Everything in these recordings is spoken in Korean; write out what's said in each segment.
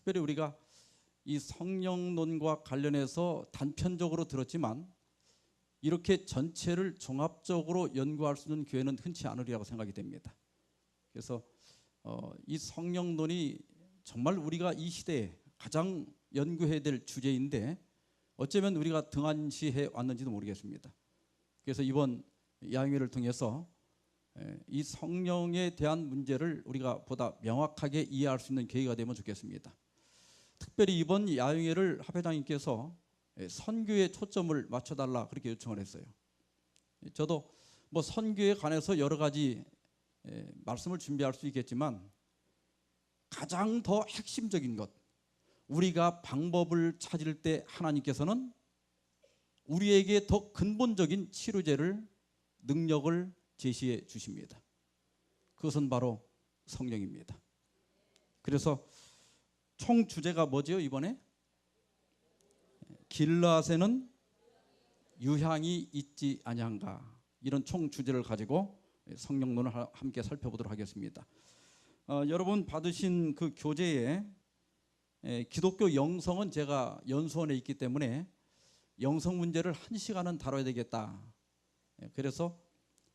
특별히 우리가 이 성령론과 관련해서 단편적으로 들었지만 이렇게 전체를 종합적으로 연구할 수 있는 교회는 흔치 않으리라고 생각이 됩니다. 그래서 이 성령론이 정말 우리가 이 시대에 가장 연구해야 될 주제인데 어쩌면 우리가 등한시해 왔는지도 모르겠습니다. 그래서 이번 야영회를 통해서 이 성령에 대한 문제를 우리가 보다 명확하게 이해할 수 있는 계기가 되면 좋겠습니다. 특별히 이번 야영회를 합회장님께서 선교에 초점을 맞춰달라 그렇게 요청을 했어요. 저도 뭐 선교에 관해서 여러 가지 말씀을 준비할 수 있겠지만 가장 더 핵심적인 것, 우리가 방법을 찾을 때 하나님께서는 우리에게 더 근본적인 치료제를, 능력을 제시해 주십니다. 그것은 바로 성령입니다. 그래서 총 주제가 뭐지요 이번에? 길라앗에는 유향이 있지 아니한가, 이런 총 주제를 가지고 성령론을 함께 살펴보도록 하겠습니다. 여러분 받으신 그 교재에 기독교 영성은 제가 연수원에 있기 때문에 영성 문제를 1시간은 다뤄야 되겠다. 그래서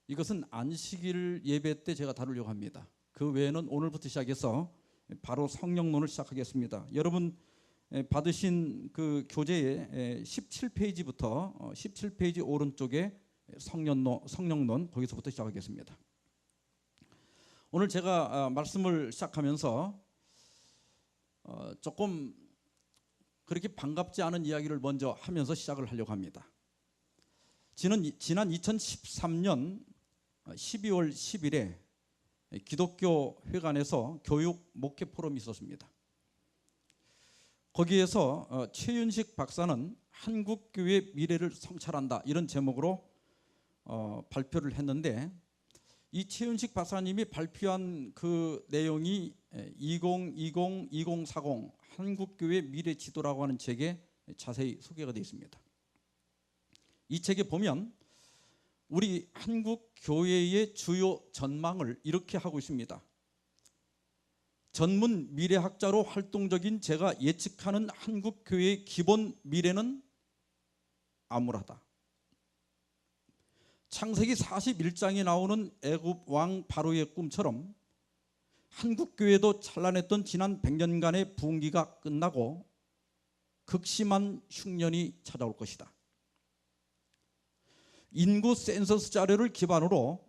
이것은 안식일 예배 때 제가 다루려고 합니다. 그 외에는 오늘부터 시작해서 바로 성령론을 시작하겠습니다. 여러분 받으신 그 교재의 17페이지부터 17페이지 오른쪽에 성령론 거기서부터 시작하겠습니다. 오늘 제가 말씀을 시작하면서 조금 그렇게 반갑지 않은 이야기를 먼저 하면서 시작을 하려고 합니다. 지난 2013년 12월 10일에 기독교 회관에서 교육 목회 포럼이 있었습니다. 거기에서 최윤식 박사는 한국교회 미래를 성찰한다, 이런 제목으로 발표를 했는데, 이 최윤식 박사님이 발표한 그 내용이 2020-2040 한국교회 미래 지도라고 하는 책에 자세히 소개가 되어 있습니다. 이 책에 보면 우리 한국 교회의 주요 전망을 이렇게 하고 있습니다. 전문 미래학자로 활동적인 제가 예측하는 한국 교회의 기본 미래는 암울하다. 창세기 41장에 나오는 애굽 왕 바로의 꿈처럼 한국 교회도 찬란했던 지난 100년간의 부흥기가 끝나고 극심한 흉년이 찾아올 것이다. 인구 센서스 자료를 기반으로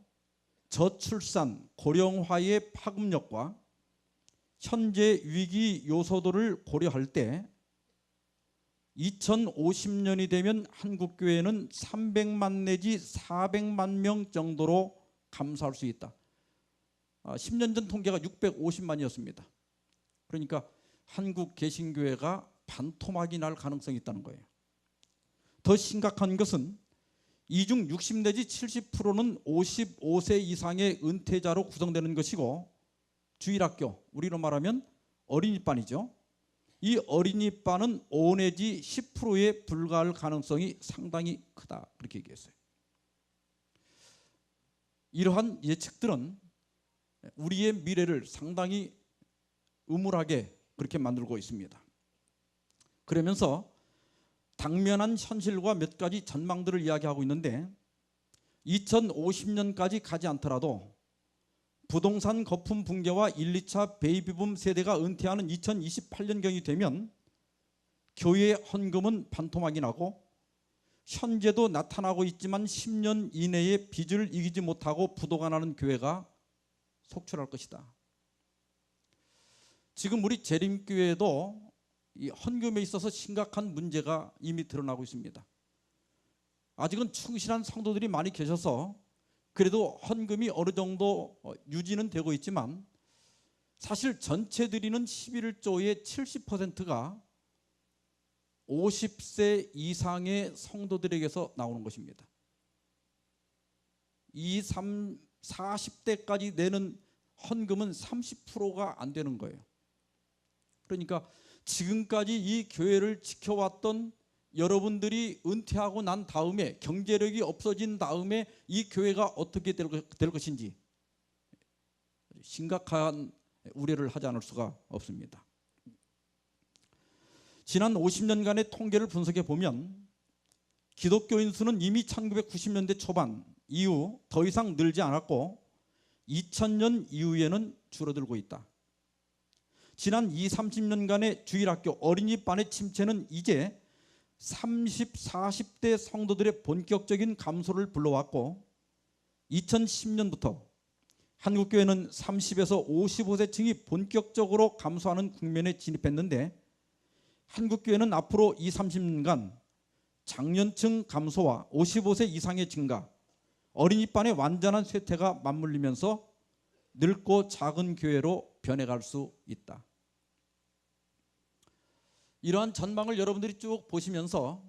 저출산, 고령화의 파급력과 현재 위기 요소들을 고려할 때 2050년이 되면 한국교회는 300만 내지 400만 명 정도로 감소할 수 있다. 10년 전 통계가 650만이었습니다. 그러니까 한국 개신교회가 반토막이 날 가능성이 있다는 거예요. 더 심각한 것은 이 중 60 내지 70%는 55세 이상의 은퇴자로 구성되는 것이고, 주일학교, 우리로 말하면 어린이반이죠. 이 어린이반은 5 내지 10%에 불과할 가능성이 상당히 크다, 그렇게 얘기했어요. 이러한 예측들은 우리의 미래를 상당히 음울하게 그렇게 만들고 있습니다. 그러면서 당면한 현실과 몇 가지 전망들을 이야기하고 있는데, 2050년까지 가지 않더라도 부동산 거품 붕괴와 1, 2차 베이비붐 세대가 은퇴하는 2028년경이 되면 교회의 헌금은 반토막이 나고, 현재도 나타나고 있지만 10년 이내에 빚을 이기지 못하고 부도가 나는 교회가 속출할 것이다. 지금 우리 재림교회도 이 헌금에 있어서 심각한 문제가 이미 드러나고 있습니다. 아직은 충실한 성도들이 많이 계셔서 그래도 헌금이 어느 정도 유지는 되고 있지만, 사실 전체 드리는 11조의 70%가 50세 이상의 성도들에게서 나오는 것입니다. 40대까지 내는 헌금은 30%가 안 되는 거예요. 그러니까 지금까지 이 교회를 지켜왔던 여러분들이 은퇴하고 난 다음에, 경제력이 없어진 다음에 이 교회가 어떻게 될 것인지 심각한 우려를 하지 않을 수가 없습니다. 지난 50년간의 통계를 분석해 보면 기독교인 수는 이미 1990년대 초반 이후 더 이상 늘지 않았고 2000년 이후에는 줄어들고 있다. 지난 30년간의 주일학교 어린이반의 침체는 이제 30, 40대 성도들의 본격적인 감소를 불러왔고 2010년부터 한국교회는 30에서 55세층이 본격적으로 감소하는 국면에 진입했는데 한국교회는 앞으로 30년간 장년층 감소와 55세 이상의 증가, 어린이반의 완전한 쇠퇴가 맞물리면서 늙고 작은 교회로 변해갈 수 있다. 이러한 전망을 여러분들이 쭉 보시면서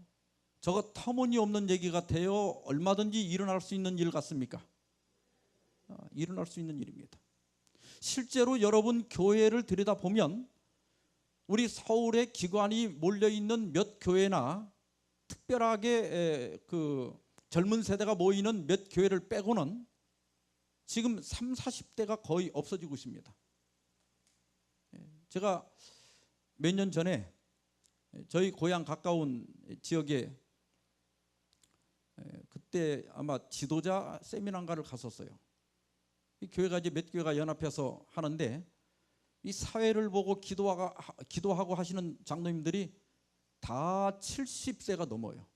저거 터무니없는 얘기 같아요. 얼마든지 일어날 수 있는 일 같습니까? 일어날 수 있는 일입니다. 실제로 여러분 교회를 들여다보면 우리 서울에 기관이 몰려있는 몇 교회나 특별하게 그 젊은 세대가 모이는 몇 교회를 빼고는 지금 30, 40대가 거의 없어지고 있습니다. 제가 몇 년 전에 저희 고향 가까운 지역에 그때 아마 지도자 세미나인가를 갔었어요. 이 교회가 이제 몇 교회가 연합해서 하는데 이 사회를 보고 기도하고 하시는 장로님들이 다 70세가 넘어요.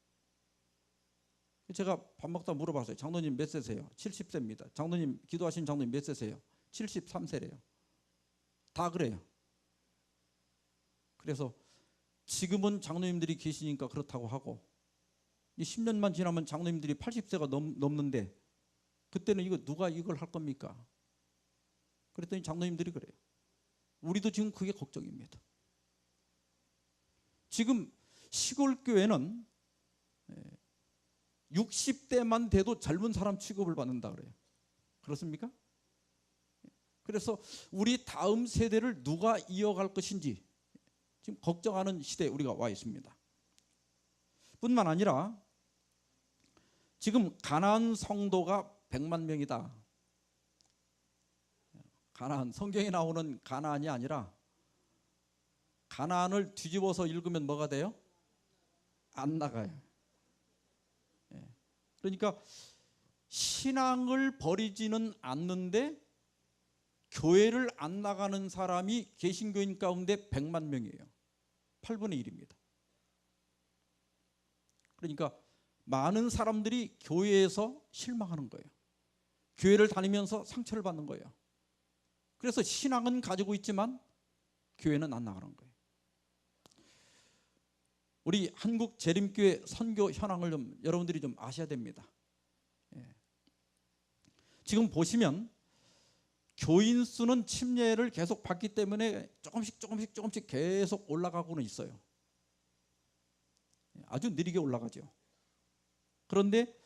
제가 밥 먹다 물어봤어요. 장로님 몇 세세요? 70세입니다. 장로님 기도하신 장로님 몇 세세요? 73세래요. 다 그래요. 그래서 지금은 장로님들이 계시니까 그렇다고 하고 이 10년만 지나면 장로님들이 80세가 넘는데 그때는 이거 누가 이걸 할 겁니까? 그랬더니 장로님들이 그래요. 우리도 지금 그게 걱정입니다. 지금 시골 교회는 60대만 돼도 젊은 사람 취급을 받는다 그래요. 그렇습니까? 그래서 우리 다음 세대를 누가 이어갈 것인지 지금 걱정하는 시대에 우리가 와 있습니다. 뿐만 아니라 지금 가나안 성도가 100만 명이다. 가나안, 성경에 나오는 가나안이 아니라 가나안을 뒤집어서 읽으면 뭐가 돼요? 안 나가요. 그러니까 신앙을 버리지는 않는데 교회를 안 나가는 사람이 개신교인 가운데 100만 명이에요. 8분의 1입니다. 그러니까 많은 사람들이 교회에서 실망하는 거예요. 교회를 다니면서 상처를 받는 거예요. 그래서 신앙은 가지고 있지만 교회는 안 나가는 거예요. 우리 한국 재림교회 선교 현황을 좀 여러분들이 좀 아셔야 됩니다. 지금 보시면 교인 수는 침례를 계속 받기 때문에 조금씩 계속 올라가고는 있어요. 아주 느리게 올라가죠. 그런데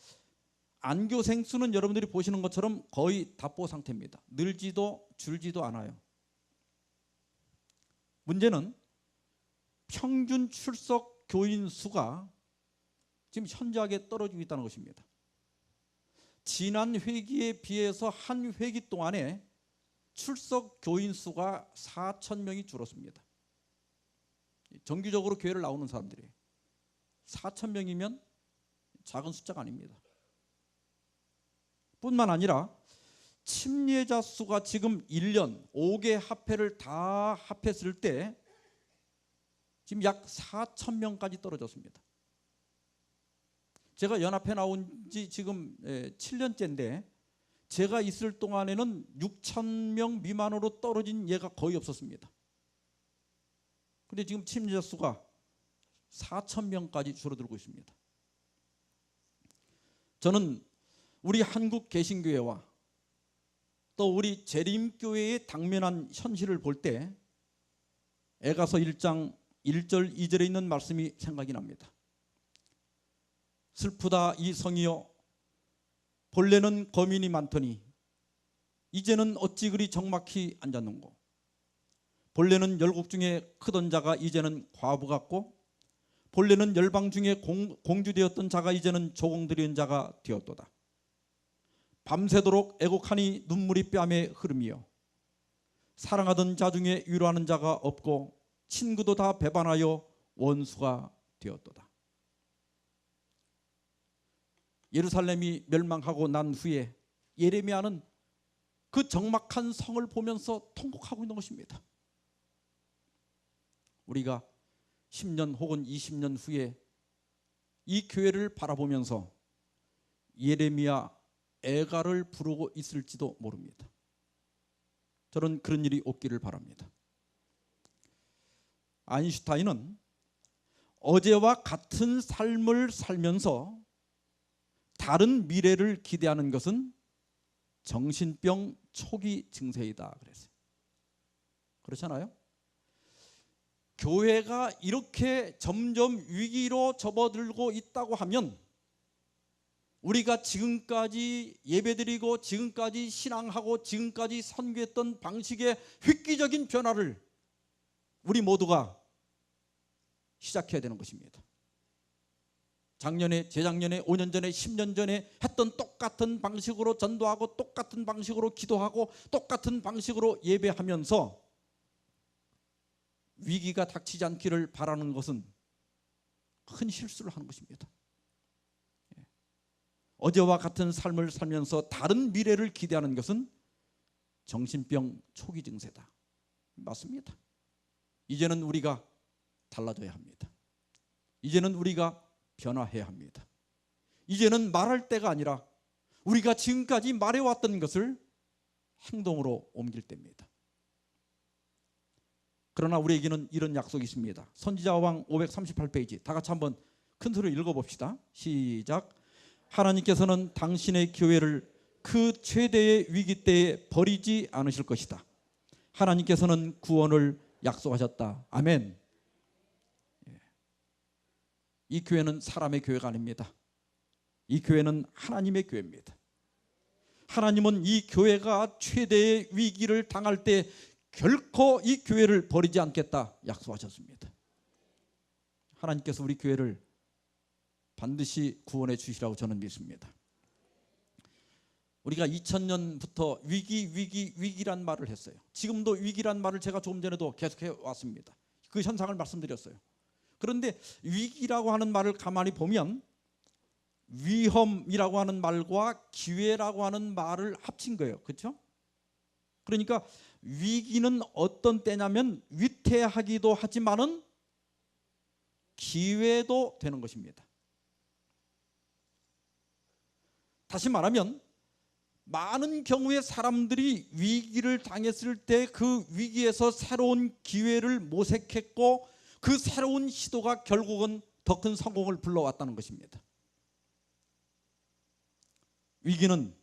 안교생 수는 여러분들이 보시는 것처럼 거의 답보 상태입니다. 늘지도 줄지도 않아요. 문제는 평균 출석 교인 수가 지금 현저하게 떨어지고 있다는 것입니다. 지난 회기에 비해서 한 회기 동안에 출석 교인 수가 4,000명이 줄었습니다. 정기적으로 교회를 나오는 사람들이 4,000명이면 작은 숫자가 아닙니다. 뿐만 아니라 침례자 수가 지금 1년 5개 합회를 다 합했을 때 지금 약 4,000명까지 떨어졌습니다. 제가 연합회 나온 지 지금 7년째인데 제가 있을 동안에는 6,000명 미만으로 떨어진 예가 거의 없었습니다. 그런데 지금 침례자 수가 4,000명까지 줄어들고 있습니다. 저는 우리 한국 개신교회와 또 우리 재림교회의 당면한 현실을 볼 때 에가서 1장 1절 2절에 있는 말씀이 생각이 납니다. 슬프다 이 성이여 본래는 거민이 많더니 이제는 어찌 그리 적막히 앉았는고. 본래는 열국 중에 크던 자가 이제는 과부 같고 본래는 열방 중에 공주되었던 자가 이제는 조공들인 자가 되었도다. 밤새도록 애곡하니 눈물이 뺨에 흐름이여 사랑하던 자 중에 위로하는 자가 없고 친구도 다 배반하여 원수가 되었도다. 예루살렘이 멸망하고 난 후에 예레미야는 그 적막한 성을 보면서 통곡하고 있는 것입니다. 우리가 10년 혹은 20년 후에 이 교회를 바라보면서 예레미야 애가를 부르고 있을지도 모릅니다. 저는 그런 일이 없기를 바랍니다. 아인슈타인은 어제와 같은 삶을 살면서 다른 미래를 기대하는 것은 정신병 초기 증세이다 그랬어요. 그렇잖아요? 교회가 이렇게 점점 위기로 접어들고 있다고 하면 우리가 지금까지 예배드리고 지금까지 신앙하고 지금까지 선교했던 방식의 획기적인 변화를 우리 모두가 시작해야 되는 것입니다. 작년에, 재작년에, 5년 전에, 10년 전에 했던 똑같은 방식으로 전도하고 똑같은 방식으로 기도하고 똑같은 방식으로 예배하면서 위기가 닥치지 않기를 바라는 것은 큰 실수를 하는 것입니다. 어제와 같은 삶을 살면서 다른 미래를 기대하는 것은 정신병 초기 증세다. 맞습니다. 이제는 우리가 달라져야 합니다. 이제는 우리가 변화해야 합니다. 이제는 말할 때가 아니라 우리가 지금까지 말해왔던 것을 행동으로 옮길 때입니다. 그러나 우리에게는 이런 약속이 있습니다. 선지자왕 538페이지 다 같이 한번 큰 소리로 읽어봅시다. 시작. 하나님께서는 당신의 교회를 그 최대의 위기 때에 버리지 않으실 것이다. 하나님께서는 구원을 약속하셨다. 아멘. 이 교회는 사람의 교회가 아닙니다. 이 교회는 하나님의 교회입니다. 하나님은 이 교회가 최대의 위기를 당할 때 결코 이 교회를 버리지 않겠다 약속하셨습니다. 하나님께서 우리 교회를 반드시 구원해 주시라고 저는 믿습니다. 우리가 2000년부터 위기란 말을 했어요. 지금도 위기란 말을 제가 조금 전에도 계속해 왔습니다. 그 현상을 말씀드렸어요. 그런데 위기라고 하는 말을 가만히 보면 위험이라고 하는 말과 기회라고 하는 말을 합친 거예요. 그렇죠? 그러니까 위기는 어떤 때냐면 위태하기도 하지만은 기회도 되는 것입니다. 다시 말하면 많은 경우에 사람들이 위기를 당했을 때 그 위기에서 새로운 기회를 모색했고 그 새로운 시도가 결국은 더 큰 성공을 불러왔다는 것입니다. 위기는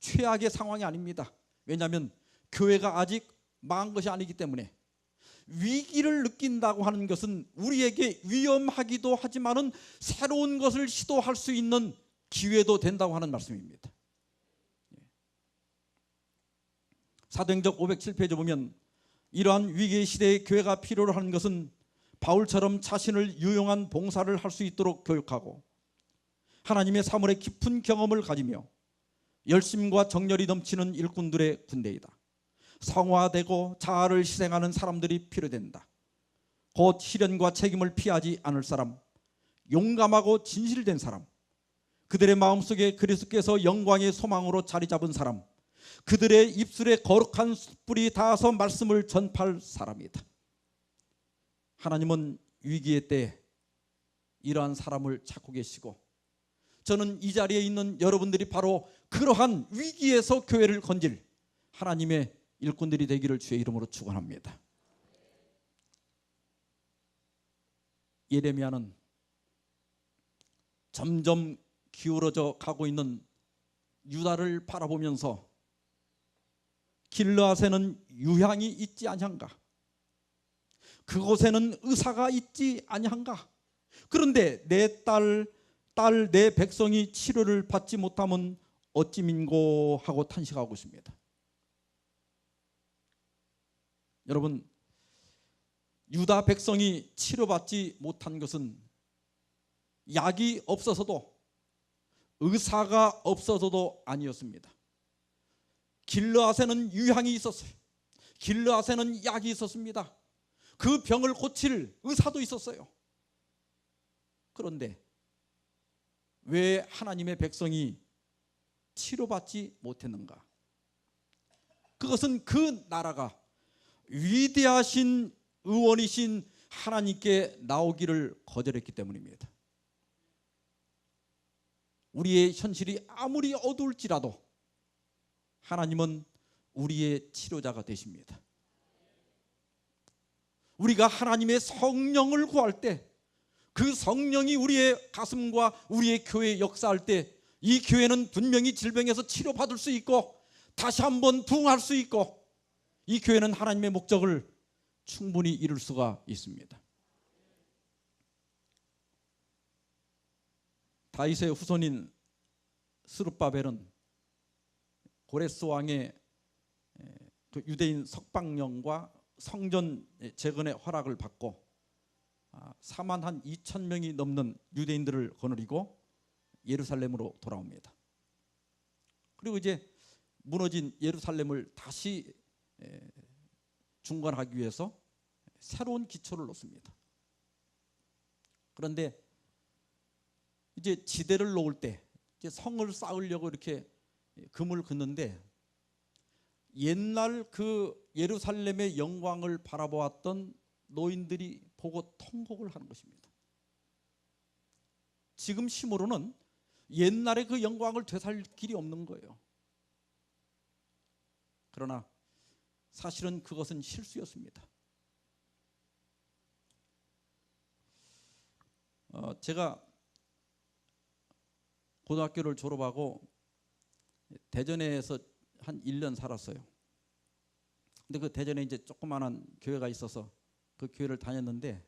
최악의 상황이 아닙니다. 왜냐하면 교회가 아직 망한 것이 아니기 때문에 위기를 느낀다고 하는 것은 우리에게 위험하기도 하지만은 새로운 것을 시도할 수 있는 기회도 된다고 하는 말씀입니다. 사도행전 507페이지 보면 이러한 위기의 시대에 교회가 필요로 하는 것은 바울처럼 자신을 유용한 봉사를 할 수 있도록 교육하고 하나님의 사물의 깊은 경험을 가지며 열심과 정열이 넘치는 일꾼들의 군대이다. 성화되고 자아를 희생하는 사람들이 필요된다. 곧 시련과 책임을 피하지 않을 사람, 용감하고 진실된 사람, 그들의 마음속에 그리스도께서 영광의 소망으로 자리 잡은 사람, 그들의 입술에 거룩한 숯불이 닿아서 말씀을 전파할 사람이다. 하나님은 위기의 때 이러한 사람을 찾고 계시고 저는 이 자리에 있는 여러분들이 바로 그러한 위기에서 교회를 건질 하나님의 일꾼들이 되기를 주의 이름으로 축원합니다. 예레미야는 점점 기울어져 가고 있는 유다를 바라보면서 길르앗에는 유향이 있지 아니한가? 그곳에는 의사가 있지 아니한가? 그런데 내 딸 내 백성이 치료를 받지 못하면 어찌 민고 하고 탄식하고 있습니다. 여러분, 유다 백성이 치료받지 못한 것은 약이 없어서도 의사가 없어서도 아니었습니다. 길르앗에는 유향이 있었어요. 길르앗에는 약이 있었습니다. 그 병을 고칠 의사도 있었어요. 그런데 왜 하나님의 백성이 치료받지 못했는가? 그것은 그 나라가 위대하신 의원이신 하나님께 나오기를 거절했기 때문입니다. 우리의 현실이 아무리 어두울지라도 하나님은 우리의 치료자가 되십니다. 우리가 하나님의 성령을 구할 때, 그 성령이 우리의 가슴과 우리의 교회에 역사할 때, 이 교회는 분명히 질병에서 치료받을 수 있고 다시 한번 부흥할 수 있고, 이 교회는 하나님의 목적을 충분히 이룰 수가 있습니다. 다윗의 후손인 스룹바벨은 고레스 왕의 그 유대인 석방령과 성전 재건의 허락을 받고 4만 한 2천 명이 넘는 유대인들을 거느리고 예루살렘으로 돌아옵니다. 그리고 이제 무너진 예루살렘을 다시 중건하기 위해서 새로운 기초를 놓습니다. 그런데 이제 지대를 놓을 때, 이제 성을 쌓으려고 이렇게 금을 긋는데, 옛날 그 예루살렘의 영광을 바라보았던 노인들이 보고 통곡을 하는 것입니다. 지금 힘으로는 옛날의 그 영광을 되살릴 길이 없는 거예요. 그러나 사실은 그것은 실수였습니다. 제가 고등학교를 졸업하고 대전에서 한 1년 살았어요. 근데 그 대전에 이제 조그마한 교회가 있어서 그 교회를 다녔는데,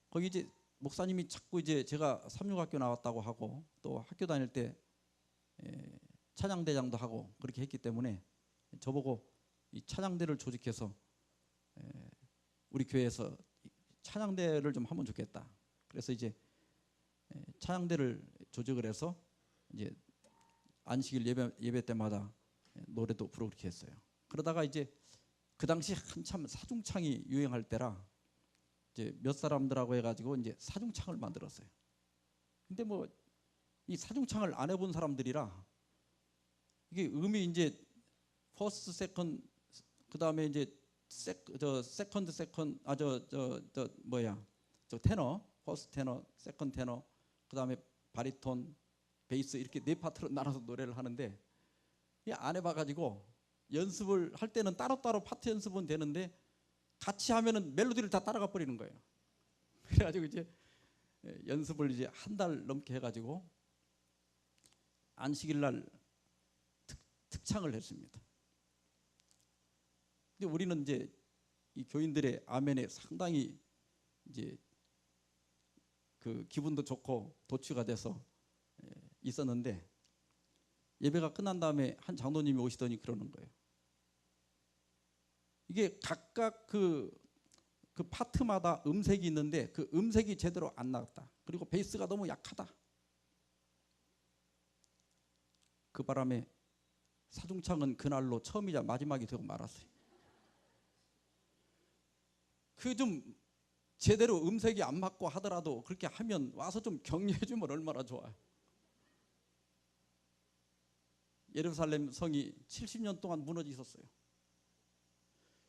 거기 이제 목사님이 자꾸 이제 제가 삼육학교 나왔다고 하고 또 학교 다닐 때 찬양대장도 하고 그렇게 했기 때문에 저보고 이 찬양대를 조직해서 우리 교회에서 찬양대를 좀 하면 좋겠다. 그래서 이제 찬양대를 조직을 해서 이제 안식일 예배 때마다 노래도 부르고 그렇게 했어요. 그러다가 이제 그 당시 한참 사중창이 유행할 때라 이제 몇 사람들하고 해가지고 이제 사중창을 만들었어요. 근데 뭐 이 사중창을 안 해본 사람들이라 이게 음이 이제 퍼스트 세컨드, 그 다음에 이제 세컨드 테너, 퍼스트 테너, 세컨드 테너, 그 다음에 바리톤, 베이스 이렇게 네 파트로 나눠서 노래를 하는데, 안 해봐가지고 연습을 할 때는 따로따로 파트 연습은 되는데 같이 하면은 멜로디를 다 따라가 버리는 거예요. 그래가지고 이제 연습을 이제 한 달 넘게 해가지고 안식일 날 특창을 했습니다. 근데 우리는 이제 이 교인들의 아멘에 상당히 이제 그 기분도 좋고 도취가 돼서 있었는데, 예배가 끝난 다음에 한 장로님이 오시더니 그러는 거예요. 이게 각각 그 파트마다 음색이 있는데 그 음색이 제대로 안 나왔다. 그리고 베이스가 너무 약하다. 그 바람에 사중창은 그날로 처음이자 마지막이 되고 말았어요. 그 좀 제대로 음색이 안 맞고 하더라도 그렇게 하면 와서 좀 격려해 주면 얼마나 좋아요. 예루살렘 성이 70년 동안 무너져 있었어요.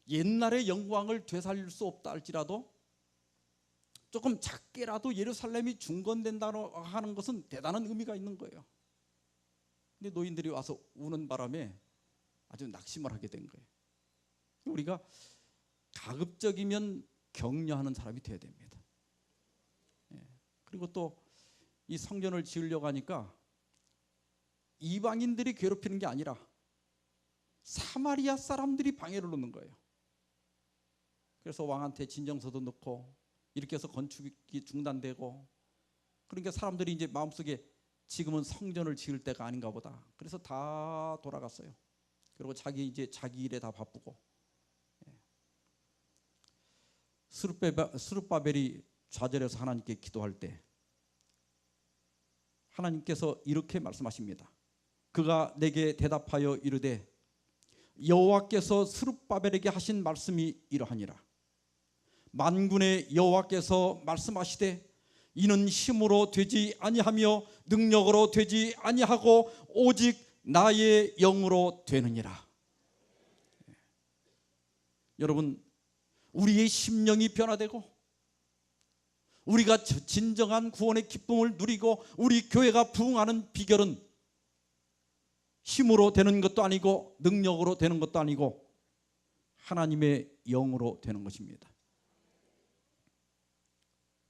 옛날의 영광을 되살릴 수 없다 할지라도 조금 작게라도 예루살렘이 중건된다고 하는 것은 대단한 의미가 있는 거예요. 근데 노인들이 와서 우는 바람에 아주 낙심을 하게 된 거예요. 우리가 가급적이면 격려하는 사람이 되어야 됩니다. 그리고 또 이 성전을 지으려고 하니까 이방인들이 괴롭히는 게 아니라 사마리아 사람들이 방해를 놓는 거예요. 그래서 왕한테 진정서도 넣고 이렇게 해서 건축이 중단되고, 그러니까 사람들이 이제 마음속에 지금은 성전을 지을 때가 아닌가 보다. 그래서 다 돌아갔어요. 그리고 자기 일에 다 바쁘고. 스룹바벨이 좌절해서 하나님께 기도할 때 하나님께서 이렇게 말씀하십니다. 그가 내게 대답하여 이르되 여호와께서 스룹바벨에게 하신 말씀이 이러하니라. 만군의 여호와께서 말씀하시되 이는 힘으로 되지 아니하며 능력으로 되지 아니하고 오직 나의 영으로 되느니라. 여러분, 우리의 심령이 변화되고 우리가 진정한 구원의 기쁨을 누리고 우리 교회가 부흥하는 비결은 힘으로 되는 것도 아니고 능력으로 되는 것도 아니고 하나님의 영으로 되는 것입니다.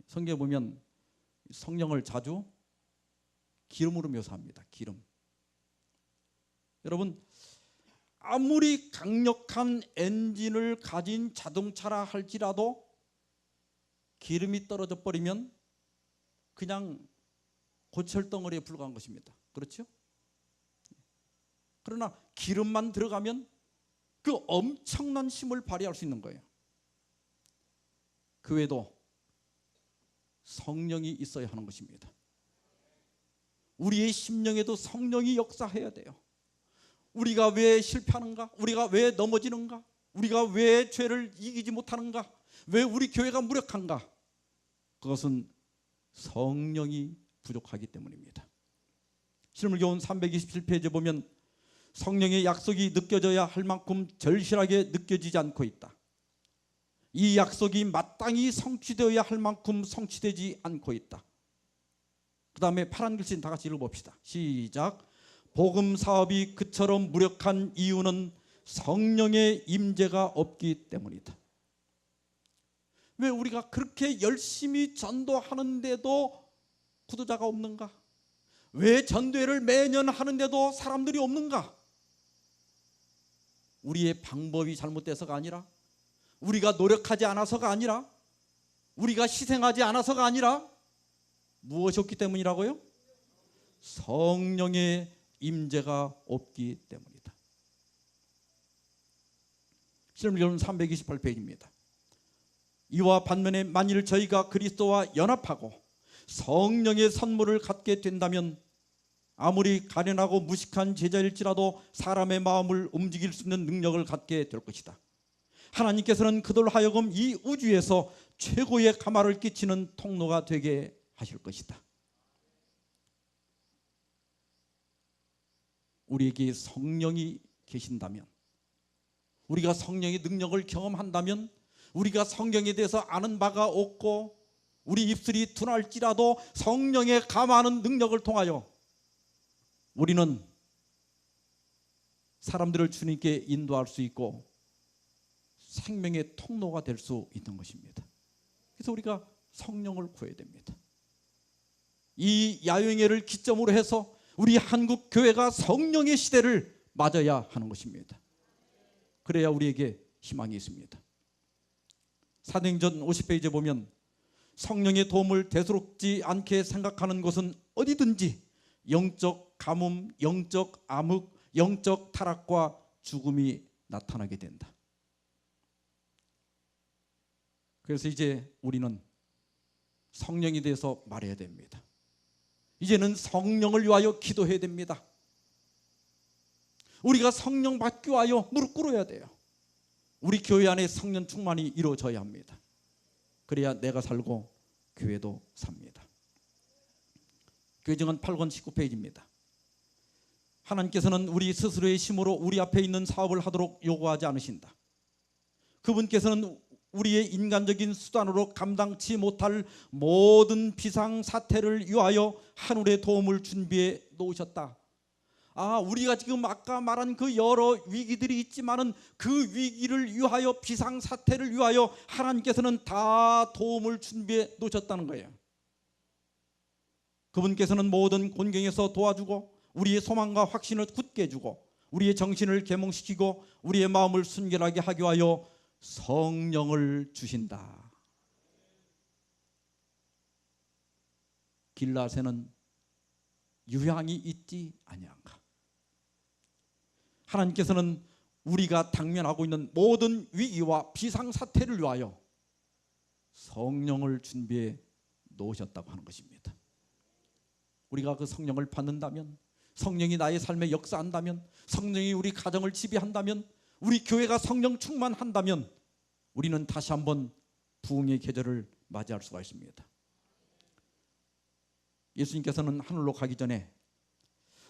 성경에 보면 성령을 자주 기름으로 묘사합니다. 기름. 여러분, 아무리 강력한 엔진을 가진 자동차라 할지라도 기름이 떨어져 버리면 그냥 고철덩어리에 불과한 것입니다. 그렇죠? 그러나 기름만 들어가면 그 엄청난 힘을 발휘할 수 있는 거예요. 그 외에도 성령이 있어야 하는 것입니다. 우리의 심령에도 성령이 역사해야 돼요. 우리가 왜 실패하는가? 우리가 왜 넘어지는가? 우리가 왜 죄를 이기지 못하는가? 왜 우리 교회가 무력한가? 그것은 성령이 부족하기 때문입니다. 실물교훈 327페이지에 보면 성령의 약속이 느껴져야 할 만큼 절실하게 느껴지지 않고 있다. 이 약속이 마땅히 성취되어야 할 만큼 성취되지 않고 있다. 그 다음에 파란 글씨 다 같이 읽어봅시다. 시작. 복음 사업이 그처럼 무력한 이유는 성령의 임재가 없기 때문이다. 왜 우리가 그렇게 열심히 전도하는데도 구도자가 없는가? 왜 전도회를 매년 하는데도 사람들이 없는가? 우리의 방법이 잘못돼서가 아니라, 우리가 노력하지 않아서가 아니라, 우리가 희생하지 않아서가 아니라 무엇이었기 때문이라고요? 성령의 임재가 없기 때문이다. 실물교훈 328페이지입니다. 이와 반면에 만일 저희가 그리스도와 연합하고 성령의 선물을 갖게 된다면 아무리 가련하고 무식한 제자일지라도 사람의 마음을 움직일 수 있는 능력을 갖게 될 것이다. 하나님께서는 그들로 하여금 이 우주에서 최고의 가마를 끼치는 통로가 되게 하실 것이다. 우리에게 성령이 계신다면, 우리가 성령의 능력을 경험한다면, 우리가 성령에 대해서 아는 바가 없고 우리 입술이 둔할지라도 성령의 감화하는 능력을 통하여 우리는 사람들을 주님께 인도할 수 있고 생명의 통로가 될 수 있는 것입니다. 그래서 우리가 성령을 구해야 됩니다. 이 야영회를 기점으로 해서 우리 한국 교회가 성령의 시대를 맞아야 하는 것입니다. 그래야 우리에게 희망이 있습니다. 사도행전 50페이지에 보면 성령의 도움을 대수롭지 않게 생각하는 것은 어디든지 영적 가뭄, 영적 암흑, 영적 타락과 죽음이 나타나게 된다. 그래서 이제 우리는 성령에 대해서 말해야 됩니다. 이제는 성령을 위하여 기도해야 됩니다. 우리가 성령 받기 위하여 무릎 꿇어야 돼요. 우리 교회 안에 성령 충만이 이루어져야 합니다. 그래야 내가 살고 교회도 삽니다. 교회증언 8권 19페이지입니다. 하나님께서는 우리 스스로의 힘으로 우리 앞에 있는 사업을 하도록 요구하지 않으신다. 그분께서는 우리의 인간적인 수단으로 감당치 못할 모든 비상사태를 위하여 하늘의 도움을 준비해 놓으셨다. 우리가 지금 아까 말한 그 여러 위기들이 있지만은 그 위기를 위하여, 비상사태를 위하여 하나님께서는 다 도움을 준비해 놓으셨다는 거예요. 그분께서는 모든 곤경에서 도와주고 우리의 소망과 확신을 굳게 해주고 우리의 정신을 계몽시키고 우리의 마음을 순결하게 하기 위하여 성령을 주신다. 길라새는 유향이 있지 아니한가? 하나님께서는 우리가 당면하고 있는 모든 위기와 비상사태를 위하여 성령을 준비해 놓으셨다고 하는 것입니다. 우리가 그 성령을 받는다면, 성령이 나의 삶에 역사한다면, 성령이 우리 가정을 지배한다면, 우리 교회가 성령 충만한다면 우리는 다시 한번 부흥의 계절을 맞이할 수가 있습니다. 예수님께서는 하늘로 가기 전에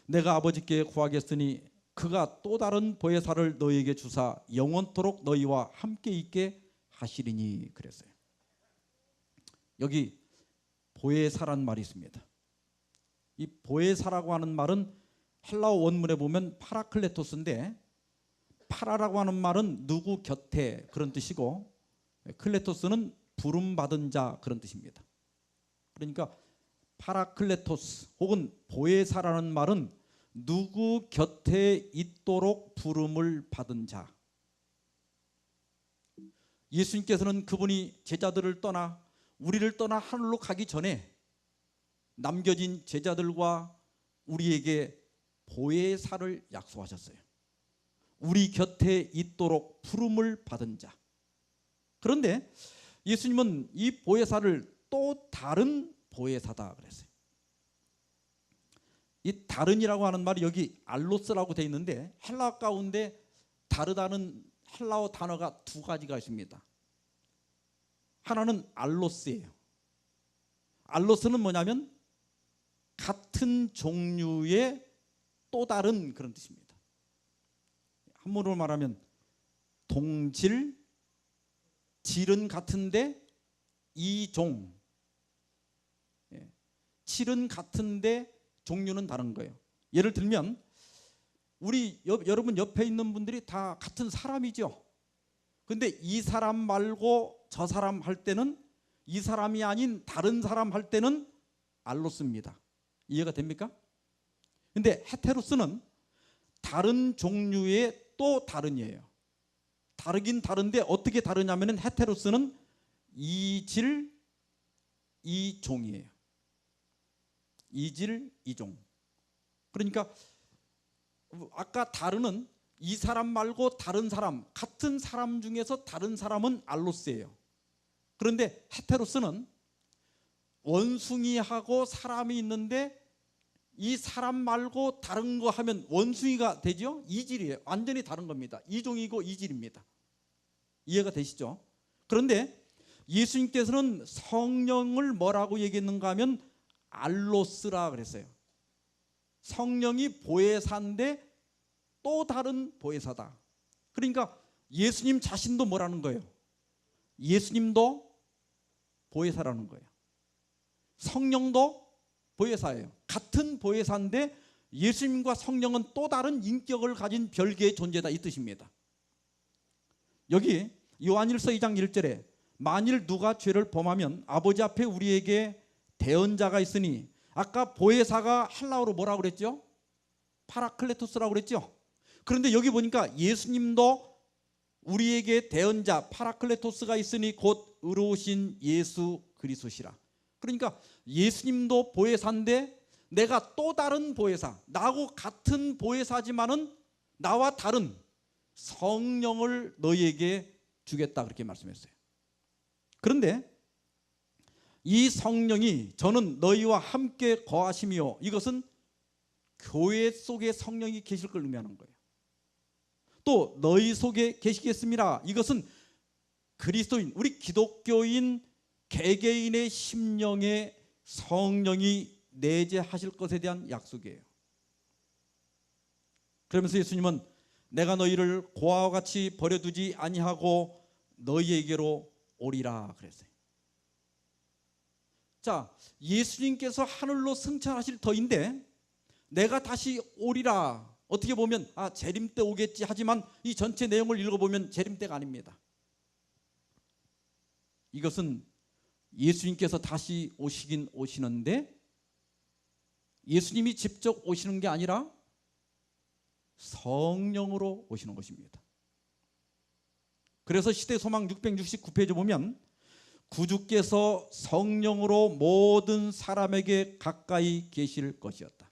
내가 아버지께 구하겠으니 그가 또 다른 보혜사를 너희에게 주사 영원토록 너희와 함께 있게 하시리니 그랬어요. 여기 보혜사란 말이 있습니다. 이 보혜사라고 하는 말은 헬라어 원문에 보면 파라클레토스인데, 파라라고 하는 말은 누구 곁에 그런 뜻이고, 클레토스는 부름받은 자 그런 뜻입니다. 그러니까 파라클레토스 혹은 보혜사라는 말은 누구 곁에 있도록 부름을 받은 자. 예수님께서는 그분이 제자들을 떠나 우리를 떠나 하늘로 가기 전에 남겨진 제자들과 우리에게 보혜사를 약속하셨어요. 우리 곁에 있도록 부름을 받은 자. 그런데 예수님은 이 보혜사를 또 다른 보혜사다 그랬어요. 이 다른이라고 하는 말이 여기 알로스라고 되어 있는데, 헬라어 가운데 다르다는 헬라어 단어가 두 가지가 있습니다. 하나는 알로스예요. 알로스는 뭐냐면 같은 종류의 또 다른 그런 뜻입니다. 한문으로 말하면 동질, 질은 같은데 이종, 질은 같은데 종류는 다른 거예요. 예를 들면 우리 여러분 옆에 있는 분들이 다 같은 사람이죠. 근데 이 사람 말고 저 사람 할 때는, 이 사람이 아닌 다른 사람 할 때는 알로스입니다. 이해가 됩니까? 근데 헤테로스는 다른 종류의 또 다른이에요. 다르긴 다른데 어떻게 다르냐면은 헤테로스는 이질 이종이에요. 이질 이종. 그러니까 아까 다른은 이 사람 말고 다른 사람, 같은 사람 중에서 다른 사람은 알로스예요. 그런데 헤테로스는 원숭이하고 사람이 있는데 이 사람 말고 다른 거 하면 원숭이가 되죠? 이질이에요. 완전히 다른 겁니다. 이종이고 이질입니다. 이해가 되시죠? 그런데 예수님께서는 성령을 뭐라고 얘기했는가 하면 알로스라 그랬어요. 성령이 보혜사인데 또 다른 보혜사다. 그러니까 예수님 자신도 뭐라는 거예요? 예수님도 보혜사라는 거예요. 성령도 보혜사예요. 같은 보혜사인데 예수님과 성령은 또 다른 인격을 가진 별개의 존재다, 이 뜻입니다. 여기 요한일서 2장 1절에 만일 누가 죄를 범하면 아버지 앞에 우리에게 대언자가 있으니, 아까 보혜사가 헬라어로 뭐라고 그랬죠? 파라클레토스라고 그랬죠? 그런데 여기 보니까 예수님도 우리에게 대언자 파라클레토스가 있으니 곧 의로우신 예수 그리스도시라. 그러니까 예수님도 보혜사인데 내가 또 다른 보혜사, 나하고 같은 보혜사지만은 나와 다른 성령을 너희에게 주겠다, 그렇게 말씀했어요. 그런데 이 성령이 저는 너희와 함께 거하시며, 이것은 교회 속에 성령이 계실 걸 의미하는 거예요. 또 너희 속에 계시겠습니다. 이것은 그리스도인, 우리 기독교인 개개인의 심령에 성령이 내재하실 것에 대한 약속이에요. 그러면서 예수님은 내가 너희를 고아와 같이 버려두지 아니하고 너희에게로 오리라 그랬어요. 자, 예수님께서 하늘로 승천하실 터인데 내가 다시 오리라, 어떻게 보면 재림 때 오겠지 하지만 이 전체 내용을 읽어보면 재림 때가 아닙니다. 이것은 예수님께서 다시 오시긴 오시는데 예수님이 직접 오시는 게 아니라 성령으로 오시는 것입니다. 그래서 시대소망 669페이지 보면 구주께서 성령으로 모든 사람에게 가까이 계실 것이었다.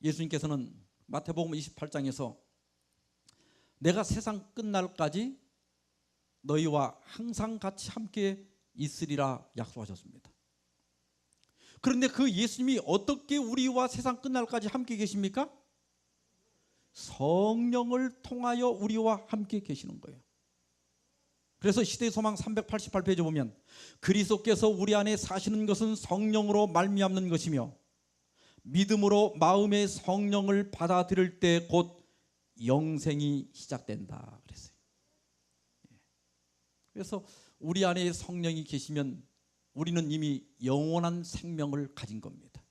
예수님께서는 마태복음 28장에서 내가 세상 끝날까지 너희와 항상 같이 함께 있으리라 약속하셨습니다. 그런데 그 예수님이 어떻게 우리와 세상 끝날까지 함께 계십니까? 성령을 통하여 우리와 함께 계시는 거예요. 그래서 시대의 소망 388페이지 보면 그리스도께서 우리 안에 사시는 것은 성령으로 말미암는 것이며 믿음으로 마음의 성령을 받아들일 때 곧 영생이 시작된다 그랬어요. 그래서 우리 안에 성령이 계시면 우리는 이미 영원한 생명을 가진 겁니다.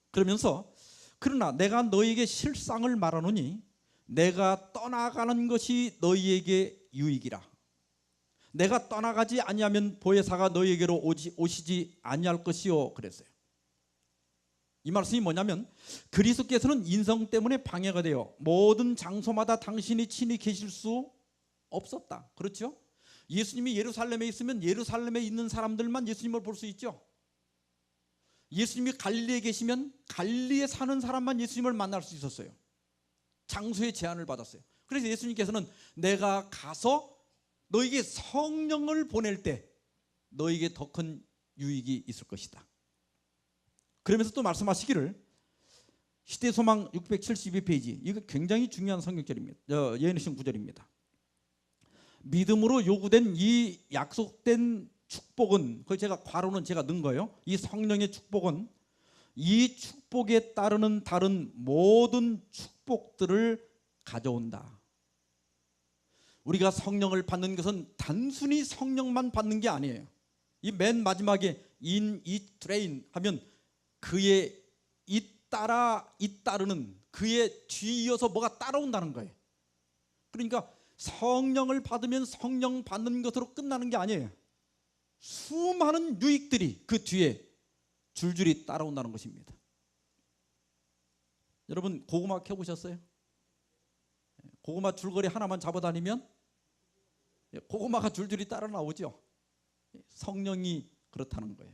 그러면서 그러나 내가 너희에게 실상을 말하노니 내가 떠나가는 것이 너희에게 유익이라. 내가 떠나가지 아니하면 보혜사가 너희에게로 오시지 아니할 것이요 그랬어요. 이 말씀이 뭐냐면 그리스도께서는 인성 때문에 방해가 되어 모든 장소마다 당신이 친히 계실 수 없었다. 그렇죠? 예수님이 예루살렘에 있으면 예루살렘에 있는 사람들만 예수님을 볼 수 있죠. 예수님이 갈릴리에 계시면 갈릴리에 사는 사람만 예수님을 만날 수 있었어요. 장소의 제한을 받았어요. 그래서 예수님께서는 내가 가서 너에게 성령을 보낼 때 너에게 더 큰 유익이 있을 것이다. 그러면서 또 말씀하시기를 시대소망 672페이지 이거 굉장히 중요한 성경절입니다. 예언의 구절입니다. 믿음으로 요구된 이 약속된 축복은 그 제가 괄호는 제가 넣은 거예요. 이 성령의 축복은 이 축복에 따르는 다른 모든 축복들을 가져온다. 우리가 성령을 받는 것은 단순히 성령만 받는 게 아니에요. 이 맨 마지막에 in it train 하면 그의 잇따르는 그의 뒤이어서 뭐가 따라온다는 거예요. 그러니까 성령을 받으면 성령 받는 것으로 끝나는 게 아니에요. 수많은 유익들이 그 뒤에 줄줄이 따라온다는 것입니다. 여러분 고구마 켜보셨어요? 고구마 줄거리 하나만 잡아다니면 고구마가 줄줄이 따라 나오죠. 성령이 그렇다는 거예요.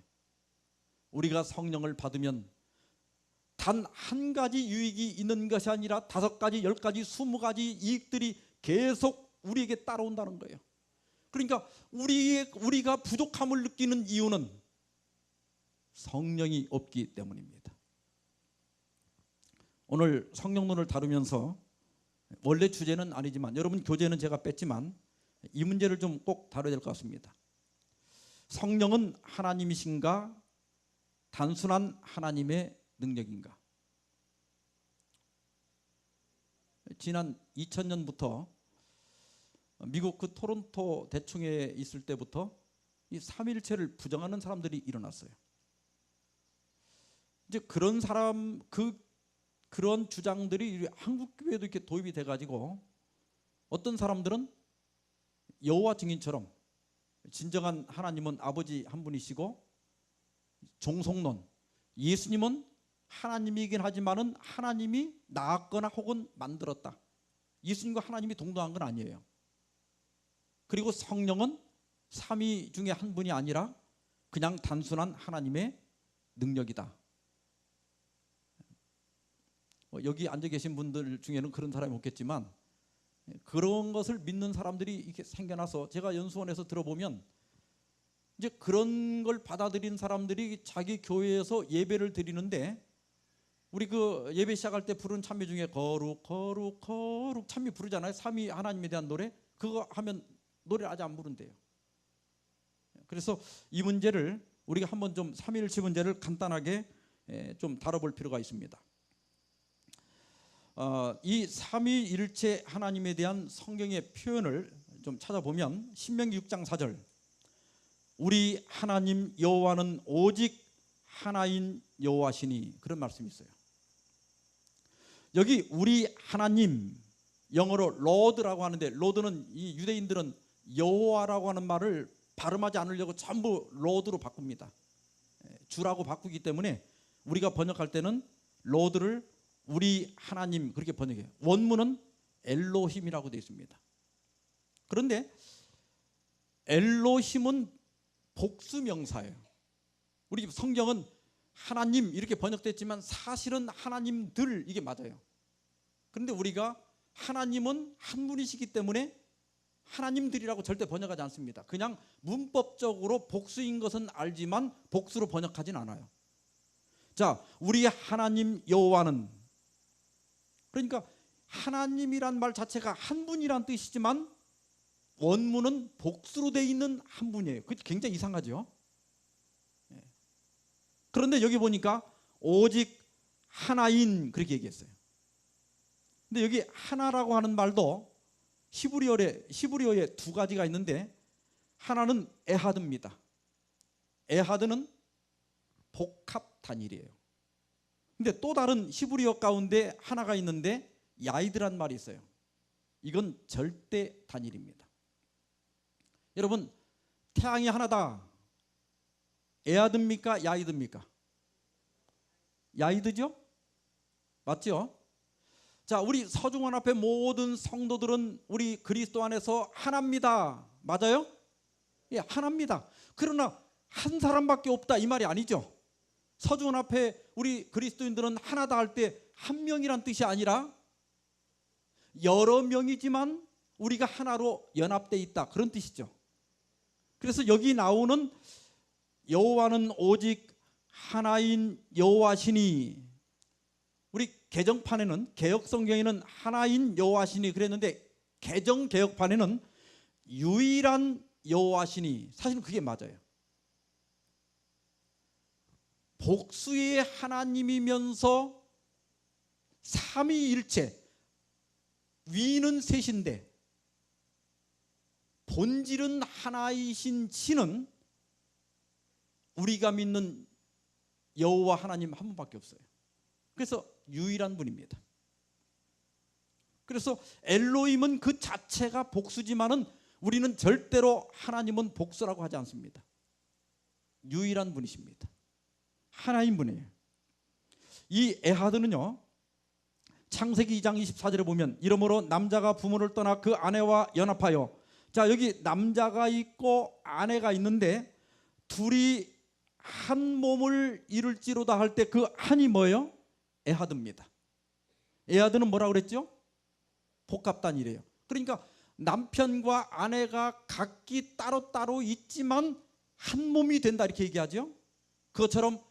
우리가 성령을 받으면 단 한 가지 유익이 있는 것이 아니라 5가지, 10가지, 20가지 이익들이 계속 우리에게 따라온다는 거예요. 그러니까 우리가 부족함을 느끼는 이유는 성령이 없기 때문입니다. 오늘 성령론을 다루면서 원래 주제는 아니지만 여러분 교재는 제가 뺐지만 이 문제를 좀 꼭 다뤄야 될 것 같습니다. 성령은 하나님이신가 단순한 하나님의 능력인가? 지난 2000년부터 미국 그 토론토 대총회에 있을 때부터 이 삼위일체를 부정하는 사람들이 일어났어요. 이제 그런 사람 그런 주장들이 한국 교회도 이렇게 도입이 돼가지고 어떤 사람들은 여호와 증인처럼 진정한 하나님은 아버지 한 분이시고 종속론 예수님은 하나님이긴 하지만은 하나님이 낳았거나 혹은 만들었다. 예수님과 하나님이 동등한 건 아니에요. 그리고 성령은 삼위 중에 한 분이 아니라 그냥 단순한 하나님의 능력이다. 여기 앉아 계신 분들 중에는 그런 사람이 없겠지만 그런 것을 믿는 사람들이 이렇게 생겨나서 제가 연수원에서 들어보면 이제 그런 걸 받아들인 사람들이 자기 교회에서 예배를 드리는데 우리 그 예배 시작할 때 부르는 찬미 중에 거룩 거룩 거룩 찬미 부르잖아요. 삼위 하나님에 대한 노래 그거 하면 노래를 아직 안 부른대요. 그래서 이 문제를 우리가 한번 좀 삼위일체 문제를 간단하게 좀 다뤄볼 필요가 있습니다. 이 삼위일체 하나님에 대한 성경의 표현을 좀 찾아보면 신명기 6장 4절 우리 하나님 여호와는 오직 하나인 여호와시니 그런 말씀이 있어요. 여기 우리 하나님 영어로 로드라고 하는데 로드는 이 유대인들은 여호와라고 하는 말을 발음하지 않으려고 전부 로드로 바꿉니다. 주라고 바꾸기 때문에 우리가 번역할 때는 로드를 우리 하나님 그렇게 번역해요. 원문은 엘로힘이라고 되어 있습니다. 그런데 엘로힘은 복수명사예요. 우리 성경은 하나님 이렇게 번역됐지만 사실은 하나님들 이게 맞아요. 그런데 우리가 하나님은 한 분이시기 때문에 하나님들이라고 절대 번역하지 않습니다. 그냥 문법적으로 복수인 것은 알지만 복수로 번역하진 않아요. 자, 우리 하나님 여호와는 그러니까 하나님이란 말 자체가 한 분이란 뜻이지만 원문은 복수로 돼 있는 한 분이에요. 그게 굉장히 이상하죠. 그런데 여기 보니까 오직 하나인 그렇게 얘기했어요. 근데 여기 하나라고 하는 말도 히브리어에 두 가지가 있는데 하나는 에하드입니다. 에하드는 복합 단일이에요. 근데 또 다른 히브리어 가운데 하나가 있는데 야이드란 말이 있어요. 이건 절대 단일입니다. 여러분, 태양이 하나다. 에하드입니까? 야이드입니까? 야이드죠? 맞죠? 자, 우리 서중원 앞에 모든 성도들은 우리 그리스도 안에서 하나입니다. 맞아요? 예, 하나입니다. 그러나 한 사람밖에 없다 이 말이 아니죠. 서중원 앞에 우리 그리스도인들은 하나다 할 때 한 명이란 뜻이 아니라 여러 명이지만 우리가 하나로 연합되어 있다 그런 뜻이죠. 그래서 여기 나오는 여호와는 오직 하나인 여호와시니, 우리 개정판에는 개혁성경에는 하나인 여호와시니 그랬는데 개정개혁판에는 유일한 여호와시니, 사실은 그게 맞아요. 복수의 하나님이면서 삼위일체, 위는 셋인데 본질은 하나이신 신은 우리가 믿는 여호와 하나님 한 분밖에 없어요. 그래서 유일한 분입니다. 그래서 엘로힘은 그 자체가 복수지만은 우리는 절대로 하나님은 복수라고 하지 않습니다. 유일한 분이십니다. 하나인 분이에요. 이 에하드는요, 창세기 2장 24절에 보면 이러므로 남자가 부모를 떠나 그 아내와 연합하여, 자, 여기 남자가 있고 아내가 있는데 둘이 한 몸을 이룰지로다 할 때 그 한이 뭐예요? 에하드입니다. 에하드는 뭐라고 그랬죠? 복합단이래요. 그러니까 남편과 아내가 각기 따로따로 있지만 한 몸이 된다 이렇게 얘기하죠. 그것처럼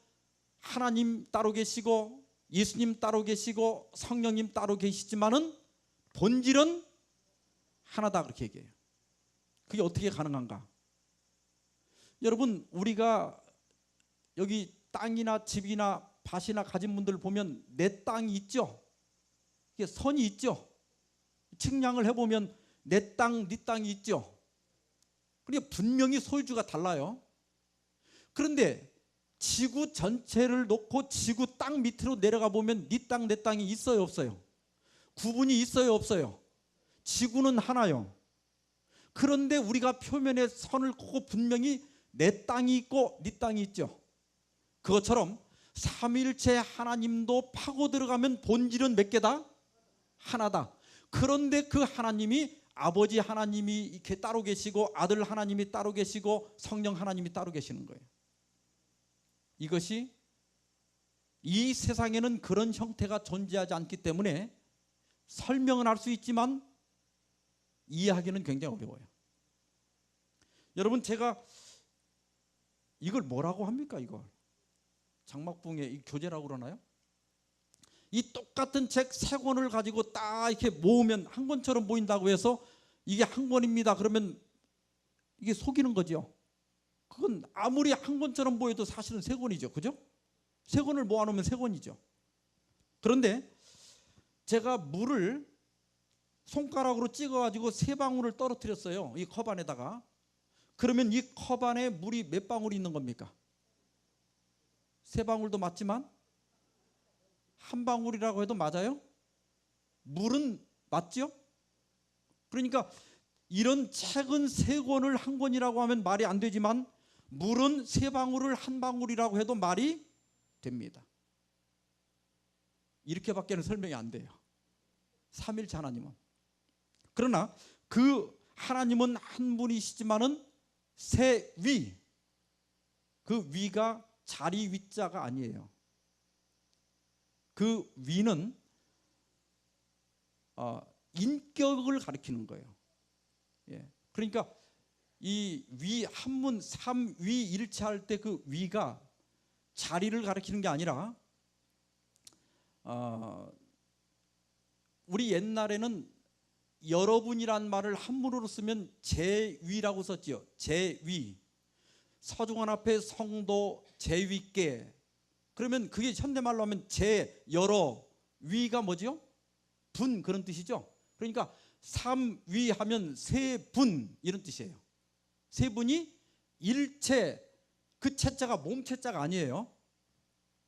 하나님 따로 계시고 예수님 따로 계시고 성령님 따로 계시지만은 본질은 하나다 그렇게 얘기해요. 그게 어떻게 가능한가? 여러분, 우리가 여기 땅이나 집이나 밭이나 가진 분들 보면 내 땅이 있죠. 이게 선이 있죠. 측량을 해보면 내 땅, 네 땅이 있죠. 그러니까 분명히 소유주가 달라요. 그런데 지구 전체를 놓고 지구 땅 밑으로 내려가 보면 네 땅, 내 땅이 있어요, 없어요? 구분이 있어요, 없어요? 지구는 하나요. 그런데 우리가 표면에 선을 긋고 분명히 내 땅이 있고 네 땅이 있죠. 그것처럼 삼위일체 하나님도 파고 들어가면 본질은 몇 개다? 하나다. 그런데 그 하나님이 아버지 하나님이 이렇게 따로 계시고 아들 하나님이 따로 계시고 성령 하나님이 따로 계시는 거예요. 이것이 이 세상에는 그런 형태가 존재하지 않기 때문에 설명은 할 수 있지만 이해하기는 굉장히 어려워요. 여러분, 제가 이걸 뭐라고 합니까? 이걸 장막붕의 이 교재라고 그러나요? 이 똑같은 책 세 권을 가지고 딱 이렇게 모으면 한 권처럼 보인다고 해서 이게 한 권입니다 그러면 이게 속이는 거죠. 그건 아무리 한 권처럼 보여도 사실은 세 권이죠. 그죠? 세 권을 모아놓으면 세 권이죠. 그런데 제가 물을 손가락으로 찍어가지고 세 방울을 떨어뜨렸어요. 이 컵 안에다가. 그러면 이 컵 안에 물이 몇 방울이 있는 겁니까? 세 방울도 맞지만 한 방울이라고 해도 맞아요? 물은 맞죠? 그러니까 이런 책은 세 권을 한 권이라고 하면 말이 안 되지만 물은 세 방울을 한 방울이라고 해도 말이 됩니다. 이렇게밖에는 설명이 안 돼요. 삼일체 하나님은. 그러나 그 하나님은 한 분이시지만은 세 위, 그 위가 자리 위자가 아니에요. 그 위는 인격을 가리키는 거예요. 예. 그러니까 이 위 한문 삼위일체 할 때 그 위가 자리를 가리키는 게 아니라 우리 옛날에는 여러분이란 말을 한문으로 쓰면 제위라고 썼지요. 제위. 서중원 앞에 성도 제위께. 그러면 그게 현대말로 하면 제 여러 위가 뭐죠? 분, 그런 뜻이죠. 그러니까 삼위하면 세 분, 이런 뜻이에요. 세 분이 일체. 그 체자가 몸체자가 아니에요.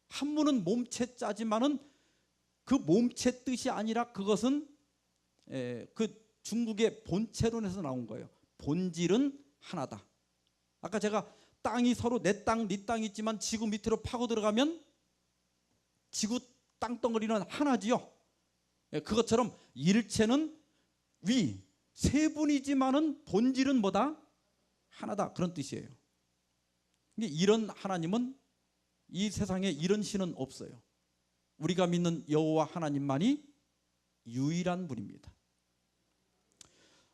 한문은 몸체자지만은 그 몸체 뜻이 아니라 그것은 그 중국의 본체론에서 나온 거예요. 본질은 하나다. 아까 제가 땅이 서로 내 땅, 네 땅이 있지만 지구 밑으로 파고 들어가면 지구 땅덩어리는 하나지요. 그것처럼 일체는 위, 세 분이지만은 본질은 뭐다? 하나다. 그런 뜻이에요. 이런 하나님은 이 세상에 이런 신은 없어요. 우리가 믿는 여호와 하나님만이 유일한 분입니다.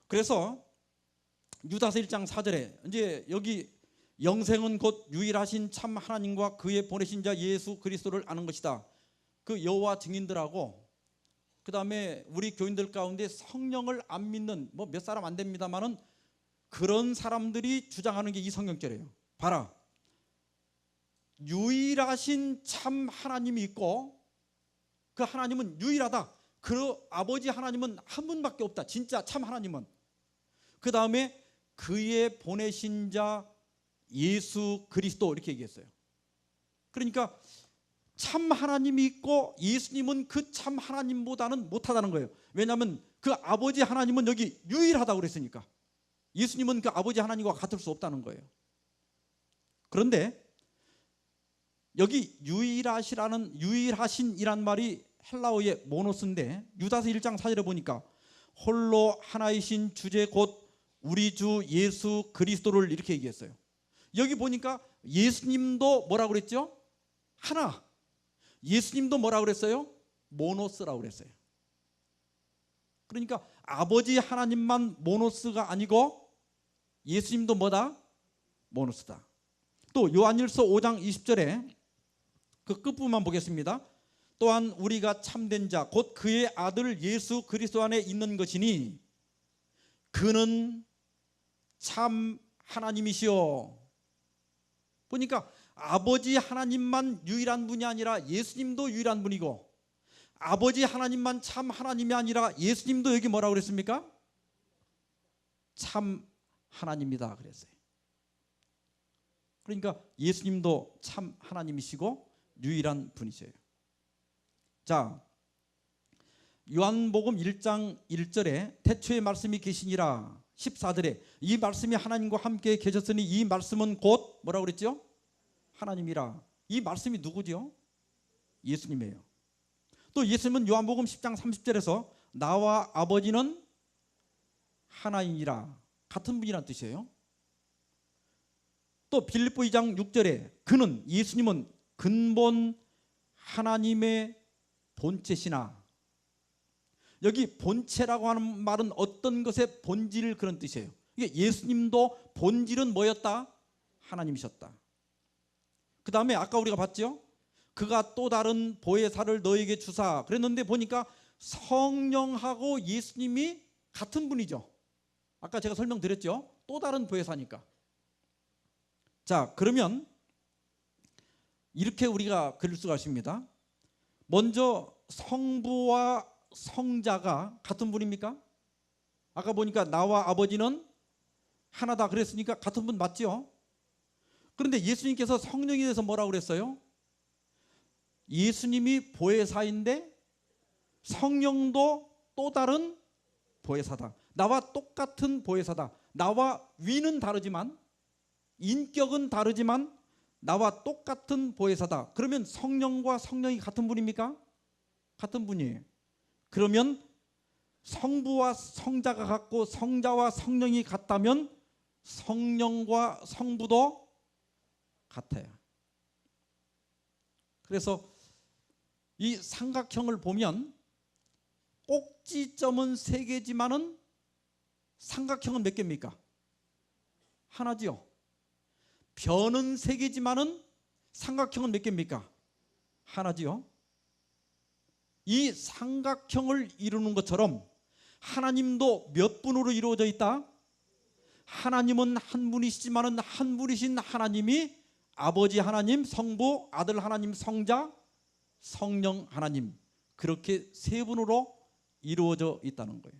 그래서 유다서 1장 4절에 이제 여기 영생은 곧 유일하신 참 하나님과 그의 보내신 자 예수 그리스도를 아는 것이다. 그 여호와 증인들하고 그 다음에 우리 교인들 가운데 성령을 안 믿는 뭐 몇 사람 안 됩니다만은 그런 사람들이 주장하는 게 이 성경절이에요. 봐라, 유일하신 참 하나님이 있고 그 하나님은 유일하다. 그 아버지 하나님은 한 분밖에 없다. 진짜 참 하나님은. 그 다음에 그의 보내신 자 예수 그리스도, 이렇게 얘기했어요. 그러니까 참 하나님이 있고 예수님은 그 참 하나님보다는 못하다는 거예요. 왜냐하면 그 아버지 하나님은 여기 유일하다고 그랬으니까. 예수님은 그 아버지 하나님과 같을 수 없다는 거예요. 그런데 여기 유일하신이란 말이 헬라어의 모노스인데 유다서 1장 4절에 보니까 홀로 하나이신 주제 곧 우리 주 예수 그리스도를 이렇게 얘기했어요. 여기 보니까 예수님도 뭐라고 그랬죠? 하나. 예수님도 뭐라고 그랬어요? 모노스라고 그랬어요. 그러니까 아버지 하나님만 모노스가 아니고 예수님도 뭐다? 모노스다. 또 요한일서 5장 20절에 그 끝부분만 보겠습니다. 또한 우리가 참된 자 곧 그의 아들 예수 그리스도 안에 있는 것이니 그는 참 하나님이시오. 보니까 아버지 하나님만 유일한 분이 아니라 예수님도 유일한 분이고 아버지 하나님만 참 하나님이 아니라 예수님도 여기 뭐라고 그랬습니까? 참 하나님이다 그랬어요. 그러니까 예수님도 참 하나님이시고 유일한 분이세요. 자, 요한복음 1장 1절에 태초에 말씀이 계시니라 14절에 이 말씀이 하나님과 함께 계셨으니 이 말씀은 곧 뭐라고 그랬죠? 하나님이라. 이 말씀이 누구죠? 예수님이에요. 또 예수님은 요한복음 10장 30절에서 나와 아버지는 하나이니라, 같은 분이란 뜻이에요. 또 빌립보 2장 6절에 그는, 예수님은 근본 하나님의 본체시나. 여기 본체라고 하는 말은 어떤 것의 본질, 그런 뜻이에요. 이게 예수님도 본질은 뭐였다? 하나님이셨다. 그 다음에 아까 우리가 봤죠? 그가 또 다른 보혜사를 너에게 주사 그랬는데 보니까 성령하고 예수님이 같은 분이죠. 아까 제가 설명드렸죠? 또 다른 보혜사니까. 자, 그러면 이렇게 우리가 그릴 수가 있습니다. 먼저 성부와 성자가 같은 분입니까? 아까 보니까 나와 아버지는 하나다 그랬으니까 같은 분 맞죠? 그런데 예수님께서 성령에 대해서 뭐라고 그랬어요? 예수님이 보혜사인데 성령도 또 다른 보혜사다. 나와 똑같은 보혜사다. 나와 위는 다르지만 인격은 다르지만 나와 똑같은 보혜사다. 그러면 성령과 성령이 같은 분입니까? 같은 분이에요. 그러면 성부와 성자가 같고 성자와 성령이 같다면 성령과 성부도 같아요. 그래서 이 삼각형을 보면 꼭지점은 3개지만은 삼각형은 몇 개입니까? 하나지요. 변은 3개지만은 삼각형은 몇 개입니까? 하나지요. 이 삼각형을 이루는 것처럼 하나님도 몇 분으로 이루어져 있다? 하나님은 한 분이시지만은 한 분이신 하나님이 아버지 하나님, 성부, 아들 하나님, 성자, 성령 하나님, 그렇게 세 분으로 이루어져 있다는 거예요.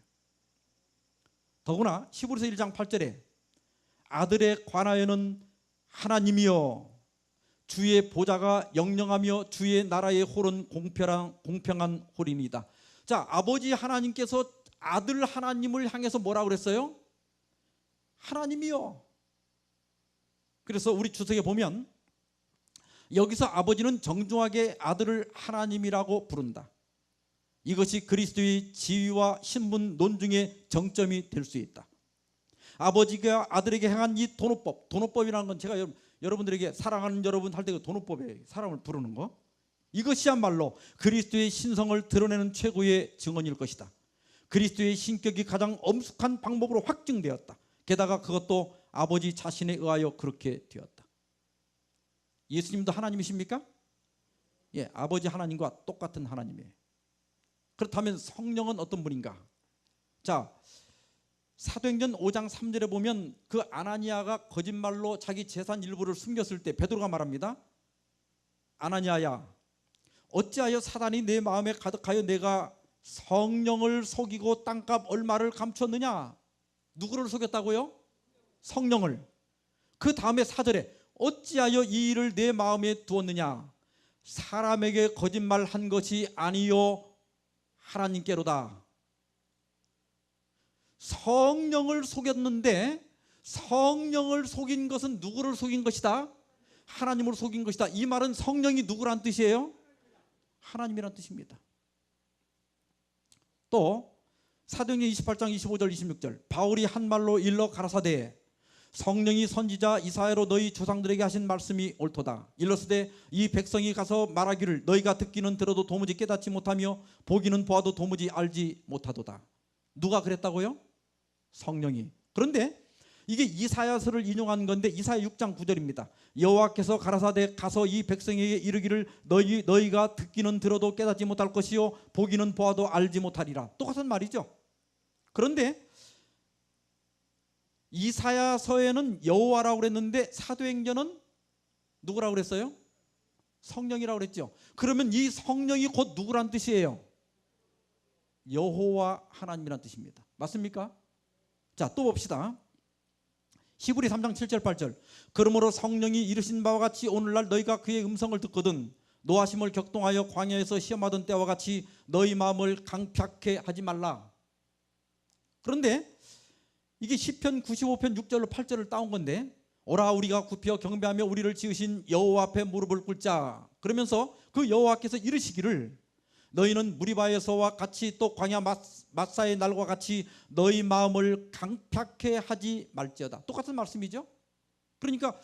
더구나 히브리서 1장 8절에 아들에 관하여는 하나님이여 주의 보좌가 영영하며 주의 나라의 홀은 공평한 홀이니이다. 자, 아버지 하나님께서 아들 하나님을 향해서 뭐라고 그랬어요? 하나님이요. 그래서 우리 주석에 보면 여기서 아버지는 정중하게 아들을 하나님이라고 부른다. 이것이 그리스도의 지위와 신분 논중의 정점이 될 수 있다. 아버지가 아들에게 행한 이 도노법이라는 건 제가 여러분들에게 사랑하는 여러분 할 때 그 도노법에 사람을 부르는 거, 이것이야말로 그리스도의 신성을 드러내는 최고의 증언일 것이다. 그리스도의 신격이 가장 엄숙한 방법으로 확증되었다. 게다가 그것도 아버지 자신에 의하여 그렇게 되었다. 예수님도 하나님이십니까? 예, 아버지 하나님과 똑같은 하나님이에요. 그렇다면 성령은 어떤 분인가? 자, 사도행전 5장 3절에 보면 그 아나니아가 거짓말로 자기 재산 일부를 숨겼을 때 베드로가 말합니다. 아나니아야, 어찌하여 사단이 내 마음에 가득하여 내가 성령을 속이고 땅값 얼마를 감추었느냐? 누구를 속였다고요? 성령을. 그 다음에 4절에 어찌하여 이 일을 내 마음에 두었느냐? 사람에게 거짓말한 것이 아니요 하나님께로다. 성령을 속였는데 성령을 속인 것은 누구를 속인 것이다? 하나님을 속인 것이다. 이 말은 성령이 누구란 뜻이에요? 하나님이란 뜻입니다. 또 사도행전 28장 25절 26절 바울이 한 말로 일러 가라사대 성령이 선지자 이사야로 너희 조상들에게 하신 말씀이 옳도다. 일러스되 이 백성이 가서 말하기를 너희가 듣기는 들어도 도무지 깨닫지 못하며 보기는 보아도 도무지 알지 못하도다. 누가 그랬다고요? 성령이. 그런데 이게 이사야서를 인용한 건데 이사야 6장 9절입니다. 여호와께서 가라사대 가서 이 백성에게 이르기를 너희가 듣기는 들어도 깨닫지 못할 것이요 보기는 보아도 알지 못하리라. 똑같은 말이죠. 그런데 이사야서에는 여호와라고 그랬는데 사도행전은 누구라고 그랬어요? 성령이라고 그랬죠. 그러면 이 성령이 곧 누구란 뜻이에요? 여호와 하나님이란 뜻입니다. 맞습니까? 자, 또 봅시다. 히브리 3장 7절 8절 그러므로 성령이 이르신 바와 같이 오늘날 너희가 그의 음성을 듣거든 노하심을 격동하여 광야에서 시험하던 때와 같이 너희 마음을 강팍해 하지 말라. 그런데 이게 시편 95편 6절로 8절을 따온 건데 오라 우리가 굽혀 경배하며 우리를 지으신 여호와 앞에 무릎을 꿇자. 그러면서 그 여호와께서 이르시기를 너희는 무리바에서와 같이 또 광야 마사의 날과 같이 너희 마음을 강팍해 하지 말지어다. 똑같은 말씀이죠. 그러니까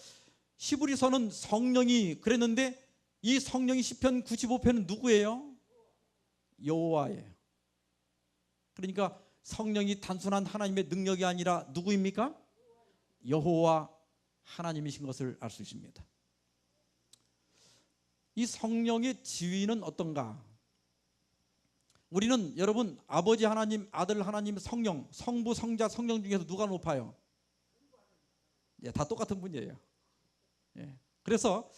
히브리서는 성령이 그랬는데 이 성령이 시편 95편은 누구예요? 여호와예요. 그러니까 성령이 단순한 하나님의 능력이 아니라 누구입니까? 여호와 하나님이신 것을 알 수 있습니다. 이 성령의 지위는 어떤가? 우리는 여러분 아버지 하나님, 아들 하나님, 성령, 성부, 성자, 성령 중에서 누가 높아요? 예, 다 똑같은 분이에요. 예. 그래서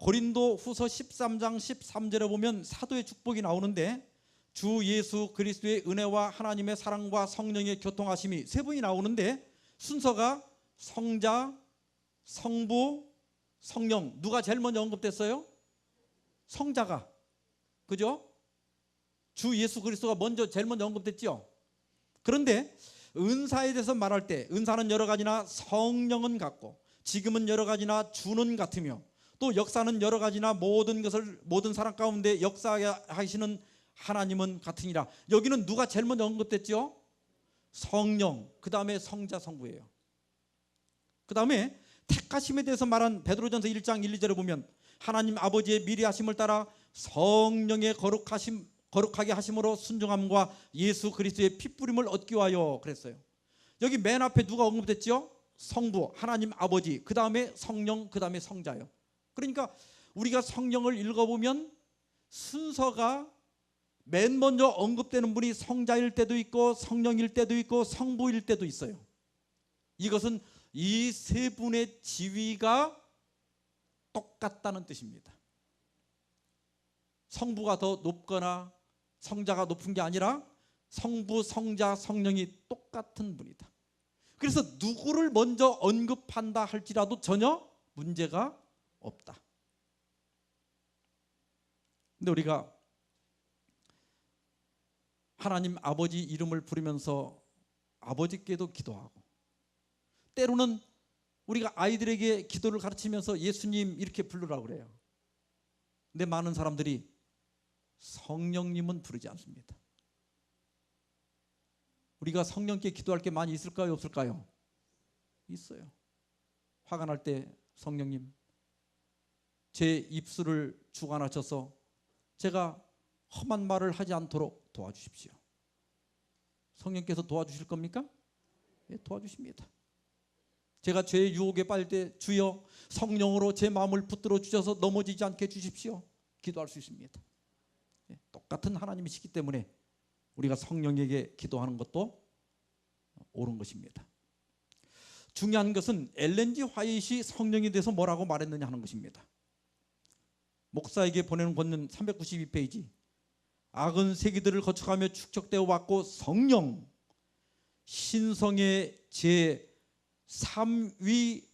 고린도 후서 13장 13절에 보면 사도의 축복이 나오는데 주 예수 그리스도의 은혜와 하나님의 사랑과 성령의 교통하심이 세 분이 나오는데 순서가 성자, 성부, 성령. 누가 제일 먼저 언급됐어요? 성자가. 그죠? 주 예수 그리스도가 제일 먼저 언급됐죠. 그런데 은사에 대해서 말할 때 은사는 여러 가지나 성령은 같고 지금은 여러 가지나 주는 같으며 또 역사는 여러 가지나 모든 사람 가운데 역사하시는 하나님은 같으니라. 여기는 누가 제일 먼저 언급됐죠? 성령, 그 다음에 성자, 성부예요. 그 다음에 택하심에 대해서 말한 베드로전서 1장 1, 2절에 보면 하나님 아버지의 미리 하심을 따라 성령의 거룩하게 하심으로 순종함과 예수 그리스도의 피뿌림을 얻기 위하여 그랬어요. 여기 맨 앞에 누가 언급됐죠? 성부, 하나님 아버지, 그 다음에 성령, 그 다음에 성자요. 그러니까 우리가 성령을 읽어보면 순서가 맨 먼저 언급되는 분이 성자일 때도 있고 성령일 때도 있고 성부일 때도 있어요. 이것은 이 세 분의 지위가 똑같다는 뜻입니다. 성부가 더 높거나 성자가 높은 게 아니라 성부, 성자, 성령이 똑같은 분이다. 그래서 누구를 먼저 언급한다 할지라도 전혀 문제가 없다. 근데 우리가 하나님 아버지 이름을 부르면서 아버지께도 기도하고, 때로는 우리가 아이들에게 기도를 가르치면서 예수님 이렇게 부르라고 그래요. 근데 많은 사람들이 성령님은 부르지 않습니다. 우리가 성령께 기도할 게 많이 있을까요, 없을까요? 있어요. 화가 날 때 성령님, 제 입술을 주관하셔서 제가 험한 말을 하지 않도록 도와주십시오. 성령께서 도와주실 겁니까? 예, 도와주십니다. 제가 죄의 유혹에 빠질 때 주여 성령으로 제 마음을 붙들어 주셔서 넘어지지 않게 해주십시오. 기도할 수 있습니다. 예, 똑같은 하나님이시기 때문에 우리가 성령에게 기도하는 것도 옳은 것입니다. 중요한 것은 엘렌 G 화이트이 성령에 대해서 뭐라고 말했느냐 하는 것입니다. 목사에게 보내는 권면 392페이지, 악은 세기들을 거쳐가며 축적되어 왔고 성령, 신성의 제3위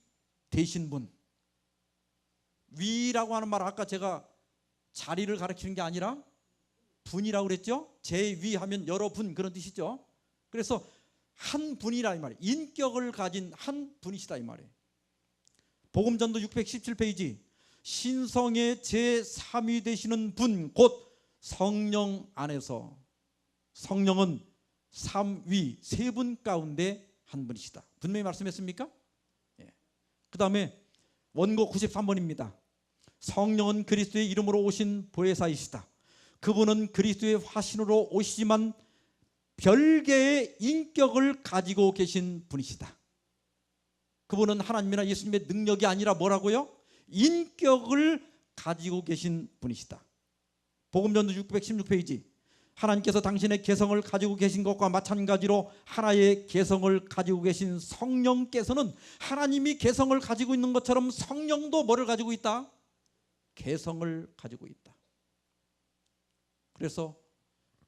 되신 분. 위라고 하는 말, 아까 제가 자리를 가리키는 게 아니라 분이라고 그랬죠. 제2 하면 여러분, 그런 뜻이죠. 그래서 한 분이라 이 말이에요. 인격을 가진 한 분이시다 이 말이에요. 복음전도 617페이지, 신성의 제3위 되시는 분, 곧 성령 안에서, 성령은 3위, 세 분 가운데 한 분이시다. 분명히 말씀했습니까? 예. 그 다음에 원고 93번입니다. 성령은 그리스도의 이름으로 오신 보혜사이시다. 그분은 그리스도의 화신으로 오시지만 별개의 인격을 가지고 계신 분이시다. 그분은 하나님이나 예수님의 능력이 아니라 뭐라고요? 인격을 가지고 계신 분이시다. 복음전도 616페이지, 하나님께서 당신의 개성을 가지고 계신 것과 마찬가지로 하나의 개성을 가지고 계신 성령께서는 하나님이 개성을 가지고 있는 것처럼 성령도 뭐를 가지고 있다? 개성을 가지고 있다. 그래서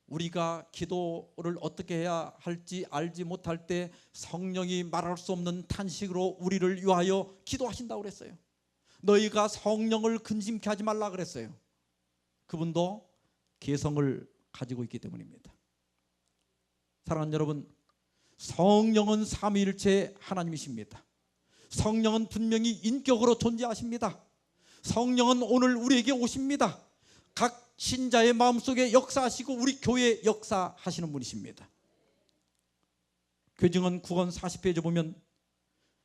우리가 기도를 어떻게 해야 할지 알지 못할 때 성령이 말할 수 없는 탄식으로 우리를 위하여 기도하신다고 그랬어요. 너희가 성령을 근심케 하지 말라 그랬어요. 그분도 개성을 가지고 있기 때문입니다. 사랑하는 여러분, 성령은 삼위일체 하나님이십니다. 성령은 분명히 인격으로 존재하십니다. 성령은 오늘 우리에게 오십니다. 각 신자의 마음속에 역사하시고 우리 교회에 역사하시는 분이십니다. 교증언 9권 40페이지 보면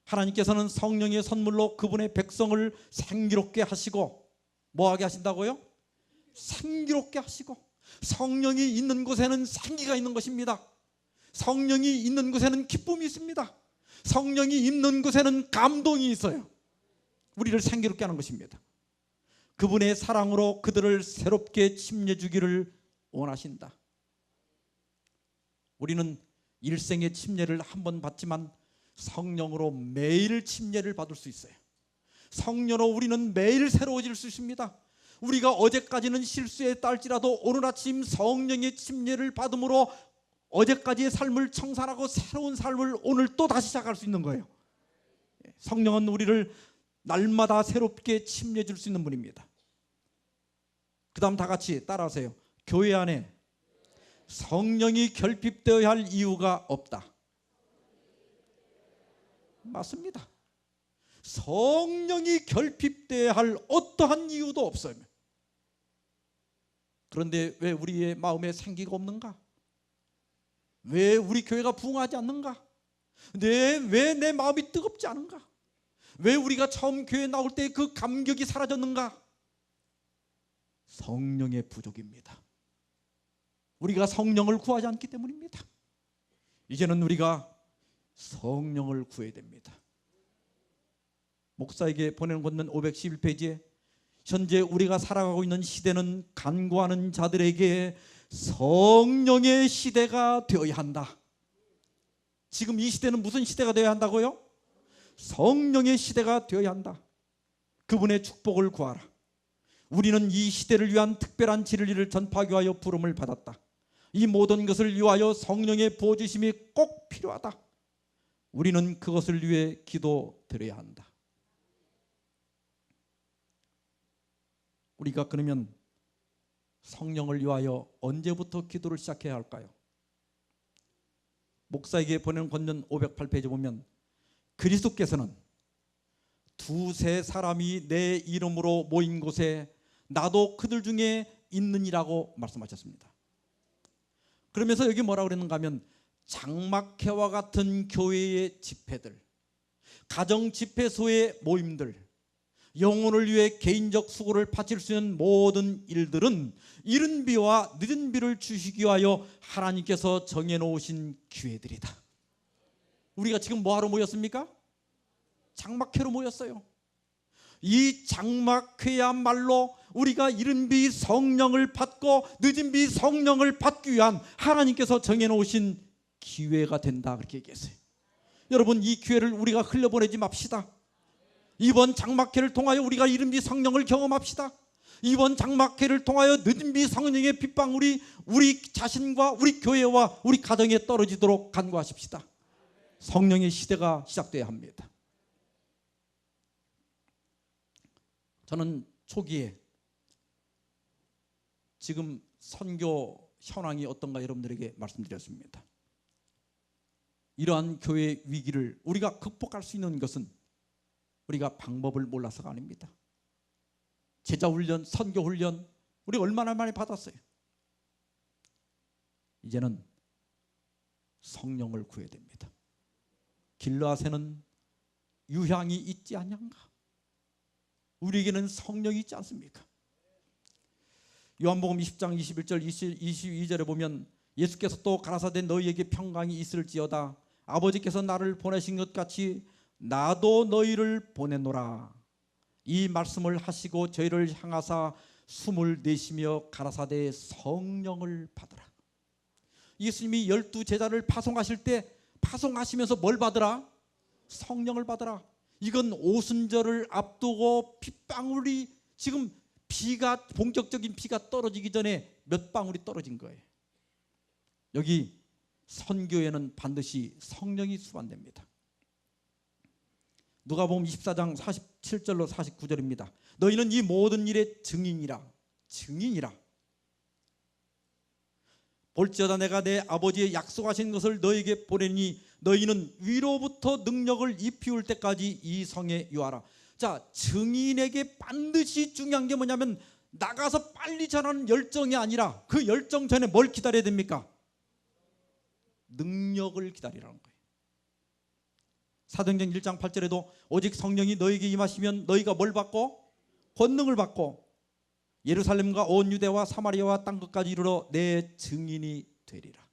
하나님께서는 성령의 선물로 그분의 백성을 생기롭게 하시고, 뭐하게 하신다고요? 생기롭게 하시고, 성령이 있는 곳에는 생기가 있는 것입니다. 성령이 있는 곳에는 기쁨이 있습니다. 성령이 있는 곳에는 감동이 있어요. 우리를 생기롭게 하는 것입니다. 그분의 사랑으로 그들을 새롭게 침례주기를 원하신다. 우리는 일생의 침례를 한 번 받지만 성령으로 매일 침례를 받을 수 있어요. 성령으로 우리는 매일 새로워질 수 있습니다. 우리가 어제까지는 실수했다 할지라도 오늘 아침 성령의 침례를 받음으로 어제까지의 삶을 청산하고 새로운 삶을 오늘 또 다시 시작할 수 있는 거예요. 성령은 우리를 날마다 새롭게 침례해 줄 수 있는 분입니다. 그 다음 다 같이 따라하세요. 교회 안에 성령이 결핍되어야 할 이유가 없다. 맞습니다. 성령이 결핍되어야 할 어떠한 이유도 없어요. 그런데 왜 우리의 마음에 생기가 없는가? 왜 우리 교회가 부흥하지 않는가? 왜 내 마음이 뜨겁지 않은가? 왜 우리가 처음 교회 나올 때 그 감격이 사라졌는가? 성령의 부족입니다. 우리가 성령을 구하지 않기 때문입니다. 이제는 우리가 성령을 구해야 됩니다. 목사에게 보내는 권면 511페이지에 현재 우리가 살아가고 있는 시대는 간구하는 자들에게 성령의 시대가 되어야 한다. 지금 이 시대는 무슨 시대가 되어야 한다고요? 성령의 시대가 되어야 한다. 그분의 축복을 구하라. 우리는 이 시대를 위한 특별한 진리를 전파하기 위하여 부름을 받았다. 이 모든 것을 위하여 성령의 부어주심이 꼭 필요하다. 우리는 그것을 위해 기도드려야 한다. 우리가 그러면 성령을 위하여 언제부터 기도를 시작해야 할까요? 목사에게 보낸 권면 508페이지 보면 그리스도께서는 두세 사람이 내 이름으로 모인 곳에 나도 그들 중에 있느니라고 말씀하셨습니다. 그러면서 여기 뭐라고 그랬는가 하면 장막회와 같은 교회의 집회들, 가정 집회소의 모임들, 영혼을 위해 개인적 수고를 바칠 수 있는 모든 일들은 이른 비와 늦은 비를 주시기 위하여 하나님께서 정해놓으신 기회들이다. 우리가 지금 뭐하러 모였습니까? 장막회로 모였어요. 이 장막회야말로 우리가 이른 비 성령을 받고 늦은 비 성령을 받기 위한 하나님께서 정해놓으신 기회가 된다, 그렇게 얘기했어요. 여러분, 이 기회를 우리가 흘려보내지 맙시다. 이번 장막회를 통하여 우리가 이른 비 성령을 경험합시다. 이번 장막회를 통하여 늦은 비 성령의 빗방울이 우리 자신과 우리 교회와 우리 가정에 떨어지도록 간구하십시다. 성령의 시대가 시작돼야 합니다. 저는 초기에 지금 선교 현황이 어떤가 여러분들에게 말씀드렸습니다. 이러한 교회의 위기를 우리가 극복할 수 있는 것은 우리가 방법을 몰라서가 아닙니다. 제자훈련, 선교훈련 우리 얼마나 많이 받았어요. 이제는 성령을 구해야 됩니다. 길르앗에는 유향이 있지 않냐가? 우리에게는 성령이 있지 않습니까? 요한복음 20장 21절 22절에 보면 예수께서 또 가라사대 너희에게 평강이 있을지어다. 아버지께서 나를 보내신 것 같이 나도 너희를 보내노라. 이 말씀을 하시고 저희를 향하사 숨을 내쉬며 가라사대 성령을 받으라. 예수님이 12제자를 파송하실 때 파송하시면서 뭘 받으라? 성령을 받으라. 이건 오순절을 앞두고 빗방울이 지금 비가 본격적인 비가 떨어지기 전에 몇 방울이 떨어진 거예요. 여기 선교에는 반드시 성령이 수반됩니다. 누가복음 24장 47절로 49절입니다. 너희는 이 모든 일의 증인이라. 증인이라. 볼지어다 내가 내 아버지의 약속하신 것을 너희에게 보내니 너희는 위로부터 능력을 입히울 때까지 이 성에 유하라. 자, 증인에게 반드시 중요한 게 뭐냐면 나가서 빨리 전하는 열정이 아니라 그 열정 전에 뭘 기다려야 됩니까? 능력을 기다리라는 거예요. 사도행전 1장 8절에도 오직 성령이 너희에게 임하시면 너희가 뭘 받고? 권능을 받고 예루살렘과 온 유대와 사마리아와 땅 끝까지 이르러 내 증인이 되리라.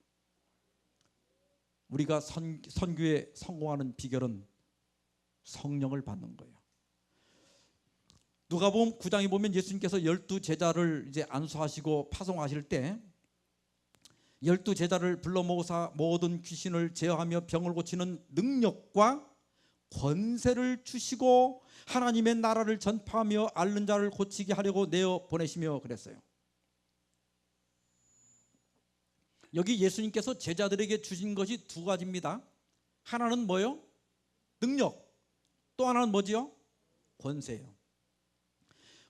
우리가 선교에 성공하는 비결은 성령을 받는 거예요. 누가복음 9장에 보면 예수님께서 12제자를 이제 안수하시고 파송하실 때 12제자를 불러 모으사 모든 귀신을 제어하며 병을 고치는 능력과 권세를 주시고 하나님의 나라를 전파하며 앓는 자를 고치게 하려고 내어 보내시며 그랬어요. 여기 예수님께서 제자들에게 주신 것이 두 가지입니다. 하나는 뭐요? 능력. 또 하나는 뭐지요? 권세예요.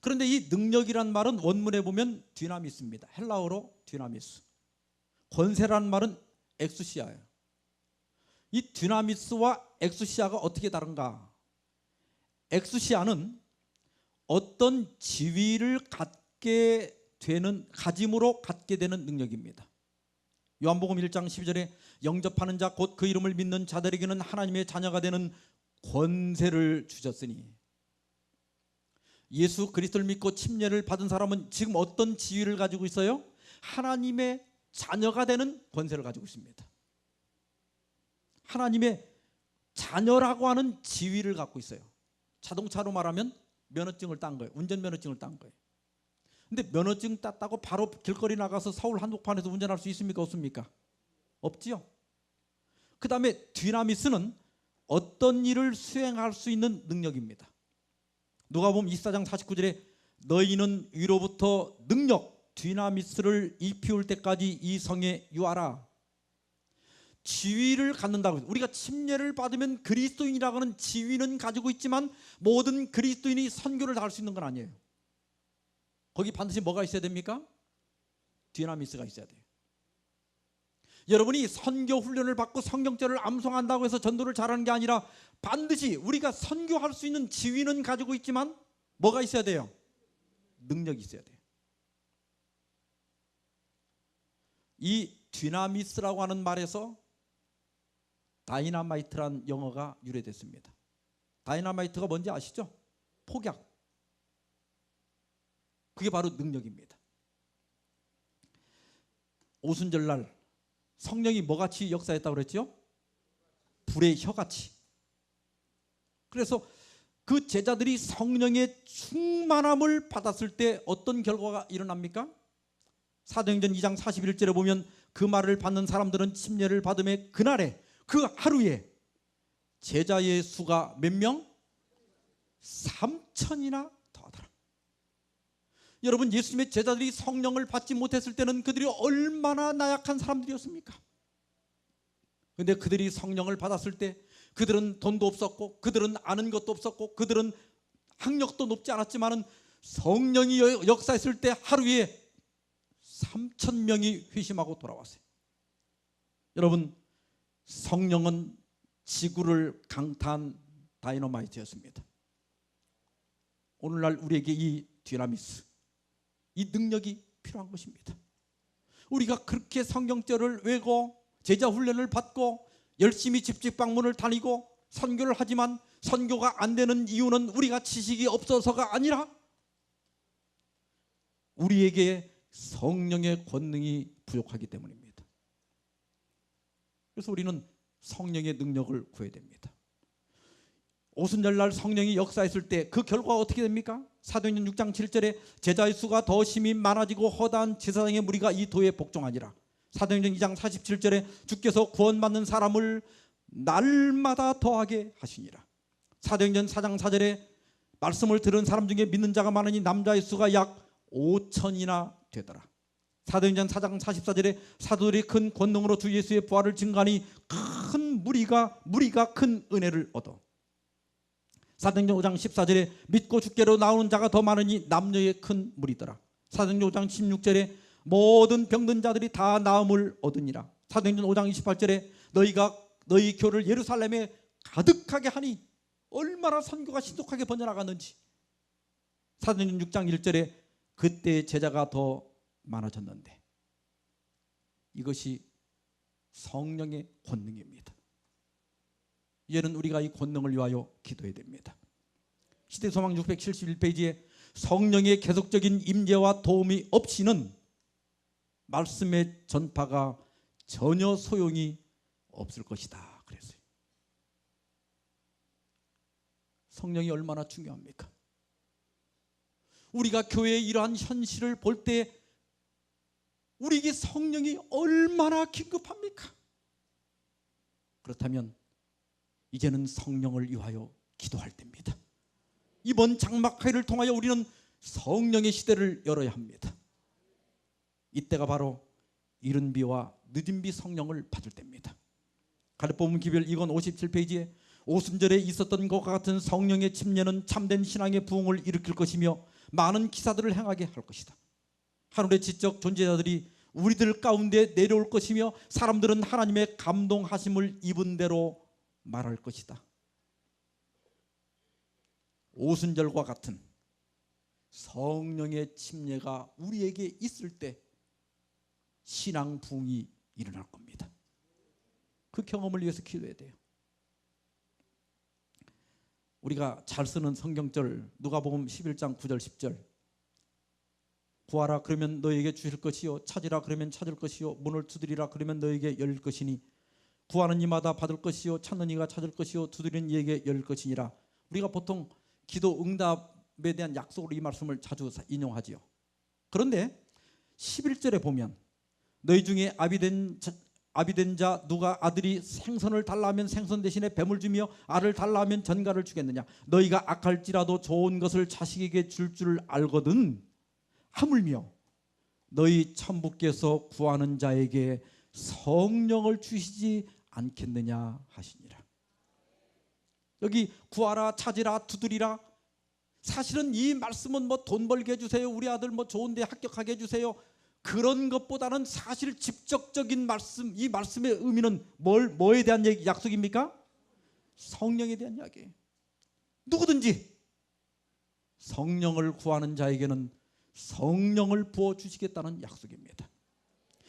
그런데 이 능력이란 말은 원문에 보면 디나미스입니다. 헬라어로 디나미스. 권세라는 말은 엑수시아예요. 이 디나미스와 엑수시아가 어떻게 다른가? 엑수시아는 어떤 지위를 갖게 되는, 가짐으로 갖게 되는 능력입니다. 요한복음 1장 12절에 영접하는 자 곧 그 이름을 믿는 자들에게는 하나님의 자녀가 되는 권세를 주셨으니, 예수 그리스도를 믿고 침례를 받은 사람은 지금 어떤 지위를 가지고 있어요? 하나님의 자녀가 되는 권세를 가지고 있습니다. 하나님의 자녀라고 하는 지위를 갖고 있어요. 자동차로 말하면 면허증을 딴 거예요. 운전면허증을 딴 거예요. 근데 면허증 땄다고 바로 길거리 나가서 서울 한복판에서 운전할 수 있습니까? 없습니까? 없지요. 그 다음에 뒤나미스는 어떤 일을 수행할 수 있는 능력입니다. 누가복음 24장 49절에 너희는 위로부터 능력 뒤나미스를 입히울 때까지 이 성에 유하라. 지위를 갖는다고. 우리가 침례를 받으면 그리스도인이라고 하는 지위는 가지고 있지만 모든 그리스도인이 선교를 다 할 수 있는 건 아니에요. 거기 반드시 뭐가 있어야 됩니까? 뒤나미스가 있어야 돼요. 여러분이 선교 훈련을 받고 성경절을 암송한다고 해서 전도를 잘하는 게 아니라 반드시 우리가 선교할 수 있는 지위는 가지고 있지만 뭐가 있어야 돼요? 능력이 있어야 돼요. 이 뒤나미스라고 하는 말에서 다이너마이트란 영어가 유래됐습니다. 다이너마이트가 뭔지 아시죠? 폭약. 그게 바로 능력입니다. 오순절날 성령이 뭐같이 역사했다고 그랬죠? 불의 혀같이. 그래서 그 제자들이 성령의 충만함을 받았을 때 어떤 결과가 일어납니까? 사도행전 2장 41절에 보면 그 말을 받는 사람들은 침례를 받음에 그날에 그 하루에 제자의 수가 몇 명? 3천이나 더하더라. 여러분, 예수님의 제자들이 성령을 받지 못했을 때는 그들이 얼마나 나약한 사람들이었습니까? 그런데 그들이 성령을 받았을 때 그들은 돈도 없었고 그들은 아는 것도 없었고 그들은 학력도 높지 않았지만 성령이 역사했을 때 하루에 3천 명이 회심하고 돌아왔어요. 여러분, 성령은 지구를 강타한 다이너마이트였습니다. 오늘날 우리에게 이 뒤나미스, 이 능력이 필요한 것입니다. 우리가 그렇게 성경절을 외고 제자 훈련을 받고 열심히 집집 방문을 다니고 선교를 하지만 선교가 안 되는 이유는 우리가 지식이 없어서가 아니라 우리에게 성령의 권능이 부족하기 때문입니다. 그래서 우리는 성령의 능력을 구해야 됩니다. 오순절날 성령이 역사했을 때 그 결과가 어떻게 됩니까? 사도행전 6장 7절에 제자의 수가 더 심히 많아지고 허다한 제사장의 무리가 이 도에 복종하니라. 사도행전 2장 47절에 주께서 구원받는 사람을 날마다 더하게 하시니라. 사도행전 4장 4절에 말씀을 들은 사람 중에 믿는 자가 많으니 남자의 수가 약 5천이나 되더라. 사도행전 4장 44절에 사도들이 큰 권능으로 주 예수의 부활을 증거하니 큰 무리가 큰 은혜를 얻어. 사도행전 5장 14절에 믿고 주께로 나오는 자가 더 많으니 남녀의 큰 무리더라. 사도행전 5장 16절에 모든 병든 자들이 다 나음을 얻으니라. 사도행전 5장 28절에 너희가 너희 교를 예루살렘에 가득하게 하니 얼마나 선교가 신속하게 번져나갔는지. 사도행전 6장 1절에 그때 제자가 더 많아졌는데. 이것이 성령의 권능입니다. 이제는 우리가 이 권능을 위하여 기도해야 됩니다. 시대소망 671페이지에 성령의 계속적인 임재와 도움이 없이는 말씀의 전파가 전혀 소용이 없을 것이다 그랬어요. 성령이 얼마나 중요합니까? 우리가 교회의 이러한 현실을 볼 때 우리에게 성령이 얼마나 긴급합니까? 그렇다면 이제는 성령을 위하여 기도할 때입니다. 이번 장막회를 통하여 우리는 성령의 시대를 열어야 합니다. 이때가 바로 이른 비와 늦은 비 성령을 받을 때입니다. 갈렙복음 기별 2권 57페이지에 오순절에 있었던 것과 같은 성령의 침례는 참된 신앙의 부흥을 일으킬 것이며 많은 기사들을 행하게 할 것이다. 하늘의 지적 존재자들이 우리들 가운데 내려올 것이며 사람들은 하나님의 감동하심을 입은 대로 말할 것이다. 오순절과 같은 성령의 침례가 우리에게 있을 때 신앙 부흥이 일어날 겁니다. 그 경험을 위해서 기도해야 돼요. 우리가 잘 쓰는 성경절 누가복음 11장 9절 10절 구하라 그러면 너에게 주실 것이요 찾으라 그러면 찾을 것이요 문을 두드리라 그러면 너에게 열릴 것이니 구하는 이마다 받을 것이요 찾는 이가 찾을 것이요 두드리는 이에게 열릴 것이니라. 우리가 보통 기도 응답에 대한 약속으로 이 말씀을 자주 인용하지요. 그런데 11절에 보면 너희 중에 아비된 자 누가 아들이 생선을 달라 하면 생선 대신에 뱀을 주며 알을 달라 하면 전갈을 주겠느냐. 너희가 악할지라도 좋은 것을 자식에게 줄 줄 알거든 하물며 너희 천부께서 구하는 자에게 성령을 주시지 않겠느냐 하시니라. 여기 구하라, 찾으라, 두드리라. 사실은 이 말씀은 뭐 돈 벌게 해주세요, 우리 아들 뭐 좋은 데 합격하게 해주세요, 그런 것보다는 사실 직접적인 말씀, 이 말씀의 의미는 뭐에 대한 약속입니까? 성령에 대한 이야기예요. 누구든지 성령을 구하는 자에게는 성령을 부어주시겠다는 약속입니다.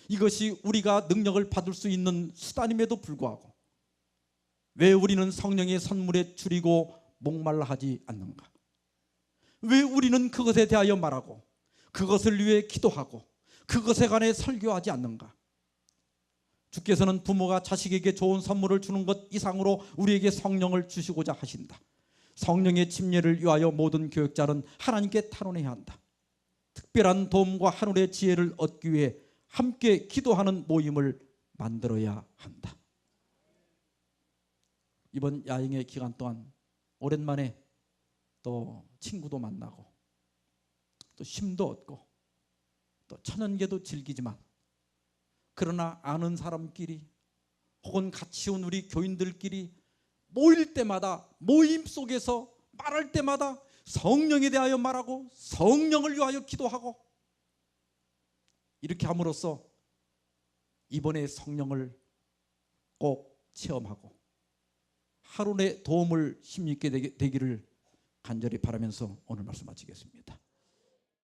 이것이 우리가 능력을 받을 수 있는 수단임에도 불구하고 왜 우리는 성령의 선물에 줄이고 목말라 하지 않는가? 왜 우리는 그것에 대하여 말하고 그것을 위해 기도하고 그것에 관해 설교하지 않는가? 주께서는 부모가 자식에게 좋은 선물을 주는 것 이상으로 우리에게 성령을 주시고자 하신다. 성령의 침례를 위하여 모든 교역자는 하나님께 탄원해야 한다. 특별한 도움과 하늘의 지혜를 얻기 위해 함께 기도하는 모임을 만들어야 한다. 이번 야행의 기간 동안 오랜만에 또 친구도 만나고 또 쉼도 얻고 또 천연계도 즐기지만 그러나 아는 사람끼리 혹은 같이 온 우리 교인들끼리 모일 때마다 모임 속에서 말할 때마다 성령에 대하여 말하고 성령을 위하여 기도하고 이렇게 함으로써 이번에 성령을 꼭 체험하고 하루의 도움을 힘있게 되기를 간절히 바라면서 오늘 말씀 마치겠습니다.